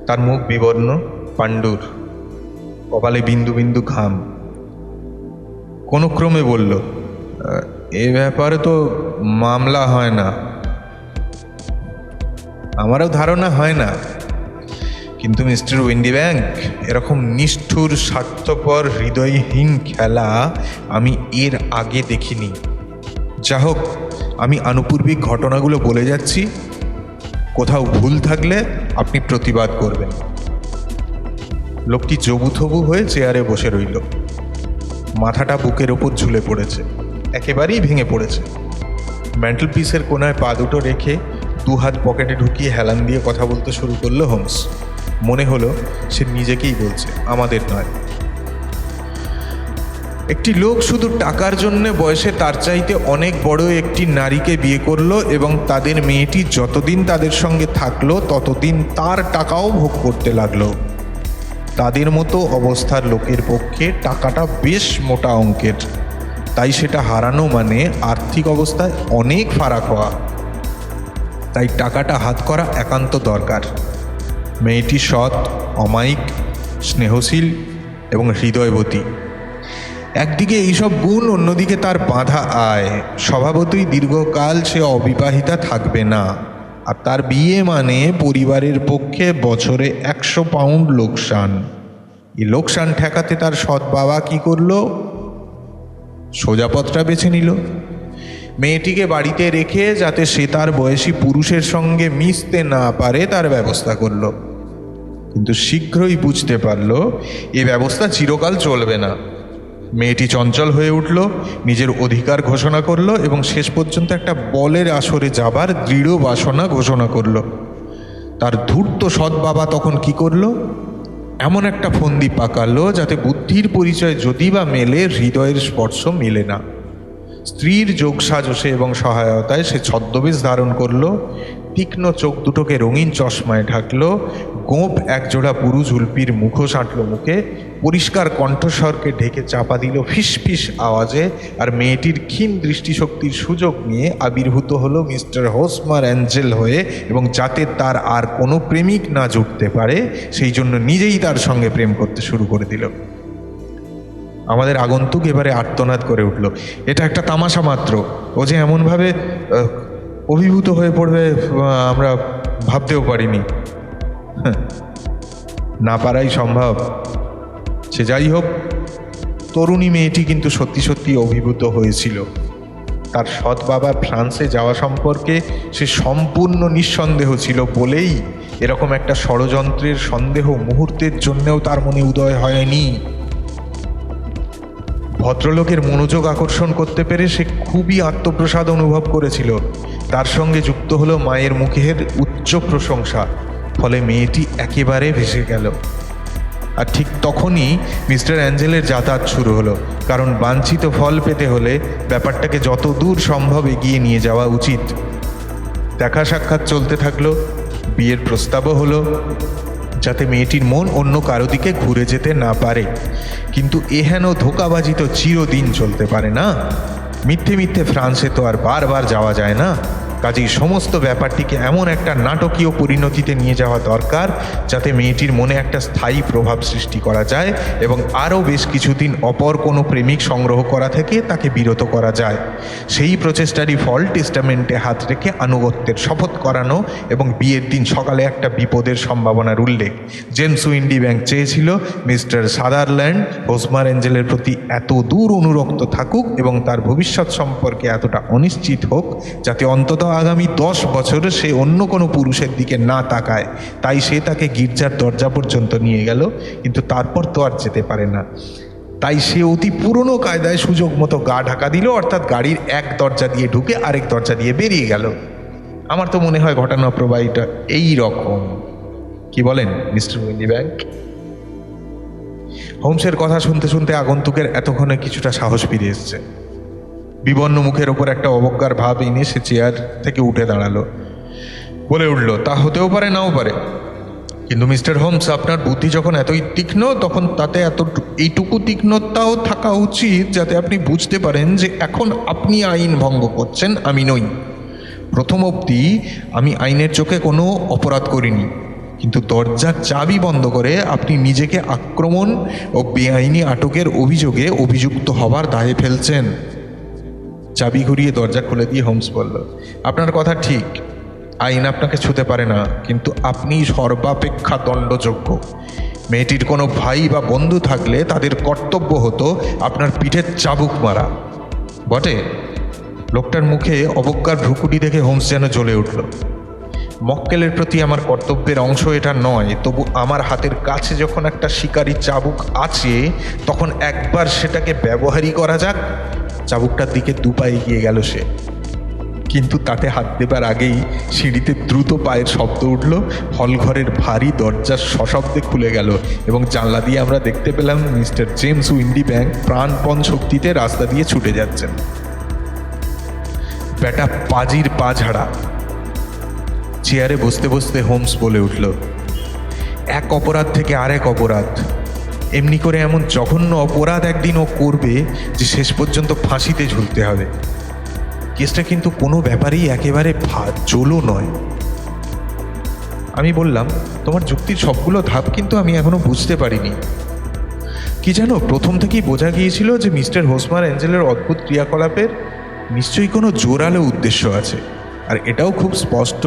তার মুখ বিবর্ণ, পাণ্ডুর, কপালে বিন্দু বিন্দু ঘাম। কোনো ক্রমে বলল, এ ব্যাপারে তো মামলা হয় না। আমারও ধারণা হয় না, কিন্তু মিস্টার উইন্ডিব্যাংক, এরকম নিষ্ঠুর, স্বার্থপর, হৃদয়হীন খেলা আমি এর আগে দেখিনি। যা হোক, আমি আনুপূর্বিক ঘটনাগুলো বলে যাচ্ছি। কোথাও ভুল থাকলে আপনি প্রতিবাদ করবেন। লোকটি জবুথবু হয়ে চেয়ারে বসে রইল। মাথাটা বুকের ওপর ঝুলে পড়েছে, একেবারেই ভেঙে পড়েছে। ম্যান্টেলপিসের কোনায় পা দুটো রেখে 2 হাত পকেটে ঢুকিয়ে হেলান দিয়ে কথা বলতে শুরু করলো হোমস। মনে হলো সে নিজেকেই বলছে, আমাদের নয়। একটি লোক শুধু টাকার জন্য বয়সে তার চাইতে অনেক বড় একটি নারীকে বিয়ে করলো এবং তাদের মেয়েটি যতদিন তাদের সঙ্গে থাকলো ততদিন তার টাকাও ভোগ করতে লাগলো। তাদের মতো অবস্থার লোকের পক্ষে টাকাটা বেশ মোটা অঙ্কের, তাই সেটা হারানো মানে আর্থিক অবস্থায় অনেক ফারাক হওয়া। তাই টাকাটা হাত করা একান্ত দরকার। মেয়েটি সৎ, অমায়িক, স্নেহশীল এবং হৃদয়বতী। একদিকে এইসব গুণ, অন্যদিকে তার বাঁধা আয়। স্বভাবতই দীর্ঘকাল সে অবিবাহিতা থাকবে না। আর তার বিয়ে মানে পরিবারের পক্ষে বছরে 100 পাউন্ড লোকসান। এই লোকসান ঠেকাতে তার সৎ বাবা কি করলো? সোজা পথটা বেছে নিল। মেয়েটিকে বাড়িতে রেখে যাতে সে তার বয়সী পুরুষের সঙ্গে মিশতে না পারে তার ব্যবস্থা করল। কিন্তু শীঘ্রই বুঝতে পারল এ ব্যবস্থা চিরকাল চলবে না। মেয়েটি চঞ্চল হয়ে উঠল, নিজের অধিকার ঘোষণা করলো এবং শেষ পর্যন্ত একটা বলের আসরে যাবার দৃঢ় বাসনা ঘোষণা করল। তার ধূর্ত সৎ বাবা তখন কি করলো? এমন একটা ফন্দি পাকালো যাতে বুদ্ধির পরিচয় যদি বা মেলে, হৃদয়ের স্পর্শ মেলে না। স্ত্রীর যোগ সাজসে এবং সহায়তায় সে ছদ্মবেশ ধারণ করল, তীক্ষ্ণ চোখ দুটোকে রঙিন চশমায় ঢাকলো, গোঁপ একজোড়া পুরু ঝুলপির মুখোশ আঁটলো মুখে, পরিষ্কার কণ্ঠস্বরকে ঢেকে চাপা দিল ফিস ফিস আওয়াজে, আর মেয়েটির ক্ষীণ দৃষ্টিশক্তির সুযোগ নিয়ে আবির্ভূত হলো মিস্টার হোসমার অ্যাঞ্জেল হয়ে, এবং যাতে তার আর কোনো প্রেমিক না জুটতে পারে সেই জন্য নিজেই তার সঙ্গে প্রেম করতে শুরু করে দিল। আমাদের আগন্তুক এবারে আর্তনাদ করে উঠল, এটা একটা তামাশা মাত্র। ও যে এমনভাবে অভিভূত হয়ে পড়বে আমরা ভাবতেও পারিনি। না পারাই সম্ভব। সে যাই হোক, তরুণী মেয়েটি কিন্তু সত্যি সত্যি অভিভূত হয়েছিল। তার সৎ বাবার ফ্রান্সে যাওয়া সম্পর্কে সে সম্পূর্ণ নিঃসন্দেহ ছিল বলেই এরকম একটা ষড়যন্ত্রের সন্দেহ মুহূর্তের জন্যেও তার মনে উদয় হয়নি। ভদ্রলোকের মনোযোগ আকর্ষণ করতে পেরে সে খুবই আত্মপ্রসাদ অনুভব করেছিল। তার সঙ্গে যুক্ত হলো মায়ের মুখের উচ্চ প্রশংসা, ফলে মেয়েটি একেবারে ভেসে গেল। আর ঠিক তখনই মিস্টার অ্যাঞ্জেলের যাতায়াত শুরু হলো, কারণ বাঞ্ছিত ফল পেতে হলে ব্যাপারটাকে যত দূর সম্ভব এগিয়ে নিয়ে যাওয়া উচিত। দেখা সাক্ষাৎ চলতে থাকলো, বিয়ের প্রস্তাবও হলো। যাতে মেয়েটির মন অন্য কারো দিকে ঘুরে যেতে না পারে। কিন্তু এহেন ধোঁকাবাজি তো চিরদিন চলতে পারে না। মিথ্যে মিথ্যে ফ্রান্সে তো আর বারবার যাওয়া যায় না। কাজেই সমস্ত ব্যাপারটিকে এমন একটা নাটকীয় পরিণতিতে নিয়ে যাওয়া দরকার যাতে মেয়েটির মনে একটা স্থায়ী প্রভাব সৃষ্টি করা যায় এবং আরও বেশ কিছুদিন অপর কোনো প্রেমিক সংগ্রহ করা থেকে তাকে বিরত করা যায়। সেই প্রচেষ্টারই ফল টেস্টামেন্টে হাত রেখে আনুগত্যের শপথ করানো এবং বিয়ের দিন সকালে একটা বিপদের সম্ভাবনার উল্লেখ। জেমস উইন্ডিব্যাংক চেয়েছিল মিস্টার সাদারল্যান্ড হোসমার অ্যাঞ্জেলের প্রতি এত দূর অনুরক্ত থাকুক এবং তার ভবিষ্যৎ সম্পর্কে এতটা অনিশ্চিত হোক যাতে অন্তত আগামী 10 বছর সে অন্য কোনো পুরুষের দিকে না তাকায়। তাই সে তাকে গির্জার দরজা পর্যন্ত নিয়ে গেল, কিন্তু তারপর তো আর যেতে পারে না। তাই সে অতি পুরনো কায়দায় সুযোগ মতো গা ঢাকা দিল, অর্থাৎ গাড়ির এক দরজা দিয়ে ঢুকে আরেক দরজা দিয়ে বেরিয়ে গেল। আমার তো মনে হয় ঘটনা প্রবাহটা এই রকম। কি বলেন মিস্টার উইন্ডিব্যাংক? হোমসের কথা শুনতে শুনতে আগন্তুকের এতক্ষণে কিছুটা সাহস ফিরে এসছে। বিবর্ণ মুখের ওপর একটা অবজ্ঞার ভাব এনে সে চেয়ার থেকে উঠে দাঁড়ালো, বলে উঠল, তা হতেও পারে নাও পারে, কিন্তু মিস্টার হোমস আপনার বুদ্ধি যখন এতই তীক্ষ্ণ তখন তাতে এইটুকু তীক্ষ্ণতাও থাকা উচিত যাতে আপনি বুঝতে পারেন যে এখন আপনি আইন ভঙ্গ করছেন, আমি নই। প্রথম অবধি আমি আইনের চোখে কোনো অপরাধ করিনি, কিন্তু দরজার চাবি বন্ধ করে আপনি নিজেকে আক্রমণ ও বেআইনি আটকের অভিযোগে অভিযুক্ত হবার দায়ে ফেলছেন। চাবি ঘুরিয়ে দরজা খুলে দিয়ে হোমস বলল, আপনার কথা ঠিক, আইন আপনাকে ছুঁতে পারে না, কিন্তু আপনি সর্বাপেক্ষা দণ্ডযোগ্য। মেয়েটির কোনো ভাই বা বন্ধু থাকলে তাদের কর্তব্য হতো আপনার পিঠের চাবুক মারা। বটে? লোকটার মুখে অবজ্ঞার ভ্রুকুটি দেখে হোমস যেন জ্বলে উঠল। মক্কেলের প্রতি আমার কর্তব্যের অংশ এটা নয়, তবু আমার হাতের কাছে যখন একটা শিকারি চাবুক আছে তখন একবার সেটাকে ব্যবহারই করা যাক। চাবুকটার দিকে দুপা এগিয়ে গেল সে, কিন্তু তাতে হাত দেবার আগেই সিঁড়িতে দ্রুত পায়ের শব্দ উঠল, হলঘরের ভারী দরজা সশব্দে খুলে গেল এবং জানলা দিয়ে আমরা দেখতে পেলাম মিস্টার জেমস উইন্ডিব্যাংক প্রাণপণ শক্তিতে রাস্তা দিয়ে ছুটে যাচ্ছেন। ব্যাটা পাজির পা ঝাড়া। চেয়ারে বসতে বসতে হোমস বলে উঠল, এক অপরাধ থেকে আরেক অপরাধ, এমনি করে এমন জঘন্য অপরাধ একদিন ও করবে যে শেষ পর্যন্ত ফাঁসিতে ঝুলতে হবে। কেসটা কিন্তু কোনো ব্যাপারেই একেবারে জোলো নয়। আমি বললাম, তোমার যুক্তির সবগুলো ধাপ কিন্তু আমি এখনো বুঝতে পারিনি। কি জানো, প্রথম থেকেই বোঝা গিয়েছিল যে মিস্টার হোসমার অ্যাঞ্জেলের অদ্ভুত ক্রিয়াকলাপের নিশ্চয়ই কোনো জোরালো উদ্দেশ্য আছে। আর এটাও খুব স্পষ্ট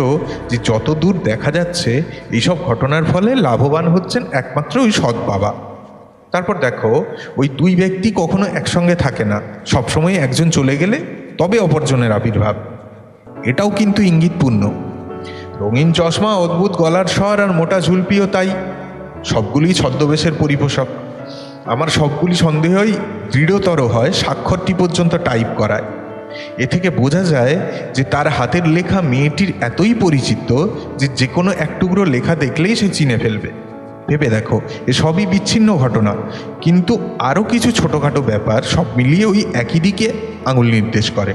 যে যত দূর দেখা যাচ্ছে এইসব ঘটনার ফলে লাভবান হচ্ছেন একমাত্র ওই সৎ বাবা। তারপর দেখো, ওই দুই ব্যক্তি কখনো একসঙ্গে থাকে না, সবসময় একজন চলে গেলে তবে অপরজনের আবির্ভাব। এটাও কিন্তু ইঙ্গিতপূর্ণ। রঙিন চশমা, অদ্ভুত গলার স্বর আর মোটা ঝুলপিও তাই, সবগুলিই ছদ্মবেশের পরিপোষক। আমার সবগুলি সন্দেহই দৃঢ়তর হয় স্বাক্ষরটি পর্যন্ত টাইপ করায়। এ থেকে বোঝা যায় যে তার হাতের লেখা মেয়েটির এতই পরিচিত যে যে কোনো এক টুকরো লেখা দেখলেই সে চিনে ফেলবে। ভেবে দেখো, এসবই বিচ্ছিন্ন ঘটনা, কিন্তু আরও কিছু ছোটোখাটো ব্যাপার সব মিলিয়ে ওই একই দিকে আঙুল নির্দেশ করে।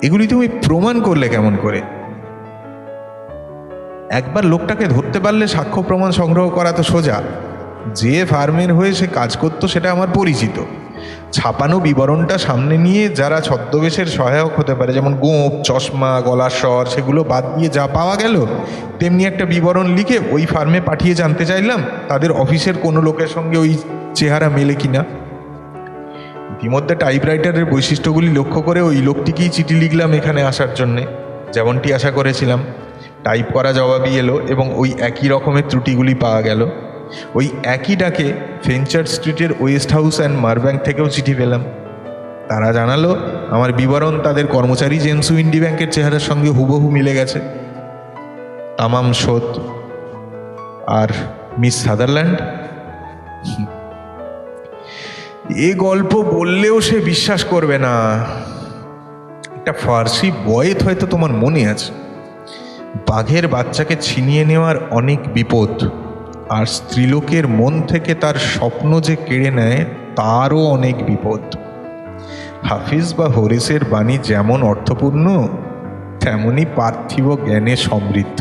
এগুলি তুমি প্রমাণ করলে কেমন করে? একবার লোকটাকে ধরতে পারলে সাক্ষ্য প্রমাণ সংগ্রহ করা তো সোজা। যে ফার্মের হয়ে সে কাজ করতো সেটা আমার পরিচিত। ছাপানো বিবরণটা সামনে নিয়ে যারা ছদ্মবেশের সহায়ক হতে পারে, যেমন গোঁপ, চশমা, গলার স্বর, সেগুলো বাদ দিয়ে যা পাওয়া গেল, তেমনি একটা বিবরণ লিখে ওই ফার্মে পাঠিয়ে জানতে চাইলাম তাদের অফিসের কোনো লোকের সঙ্গে ওই চেহারা মেলে কিনা। ইতিমধ্যে টাইপরাইটারের বৈশিষ্ট্যগুলি লক্ষ্য করে ওই লোকটিকেই চিঠি লিখলাম এখানে আসার জন্যে, যেমনটি আশা করেছিলাম। টাইপ করা জবাবই এলো এবং ওই একই রকমের ত্রুটিগুলি পাওয়া গেল। ওই একই ডাকে ফেঞ্চার স্ট্রিটের ওয়েস্ট হাউস অ্যান্ড মারব্যাংক থেকেও চিঠি পেলাম। তারা জানালো আমার বিবরণ তাদের কর্মচারী জেমস উইন্ডিব্যাংকের চেহারার সঙ্গে হুবহু মিলে গেছে। তামাম শোধ। আর মিস সাদারল্যান্ড, এ গল্প বললেও সে বিশ্বাস করবে না। একটা ফার্সি বয়েত হয়তো তোমার মনে আছে, বাঘের বাচ্চাকে ছিনিয়ে নেওয়ার অনেক বিপদ, আর স্ত্রীলোকের মন থেকে তার স্বপ্ন যে কেড়ে নেয় তারও অনেক বিপদ। হাফিজ বা হরিসের বাণী যেমন অর্থপূর্ণ তেমনি পার্থিব জ্ঞানে সমৃদ্ধ।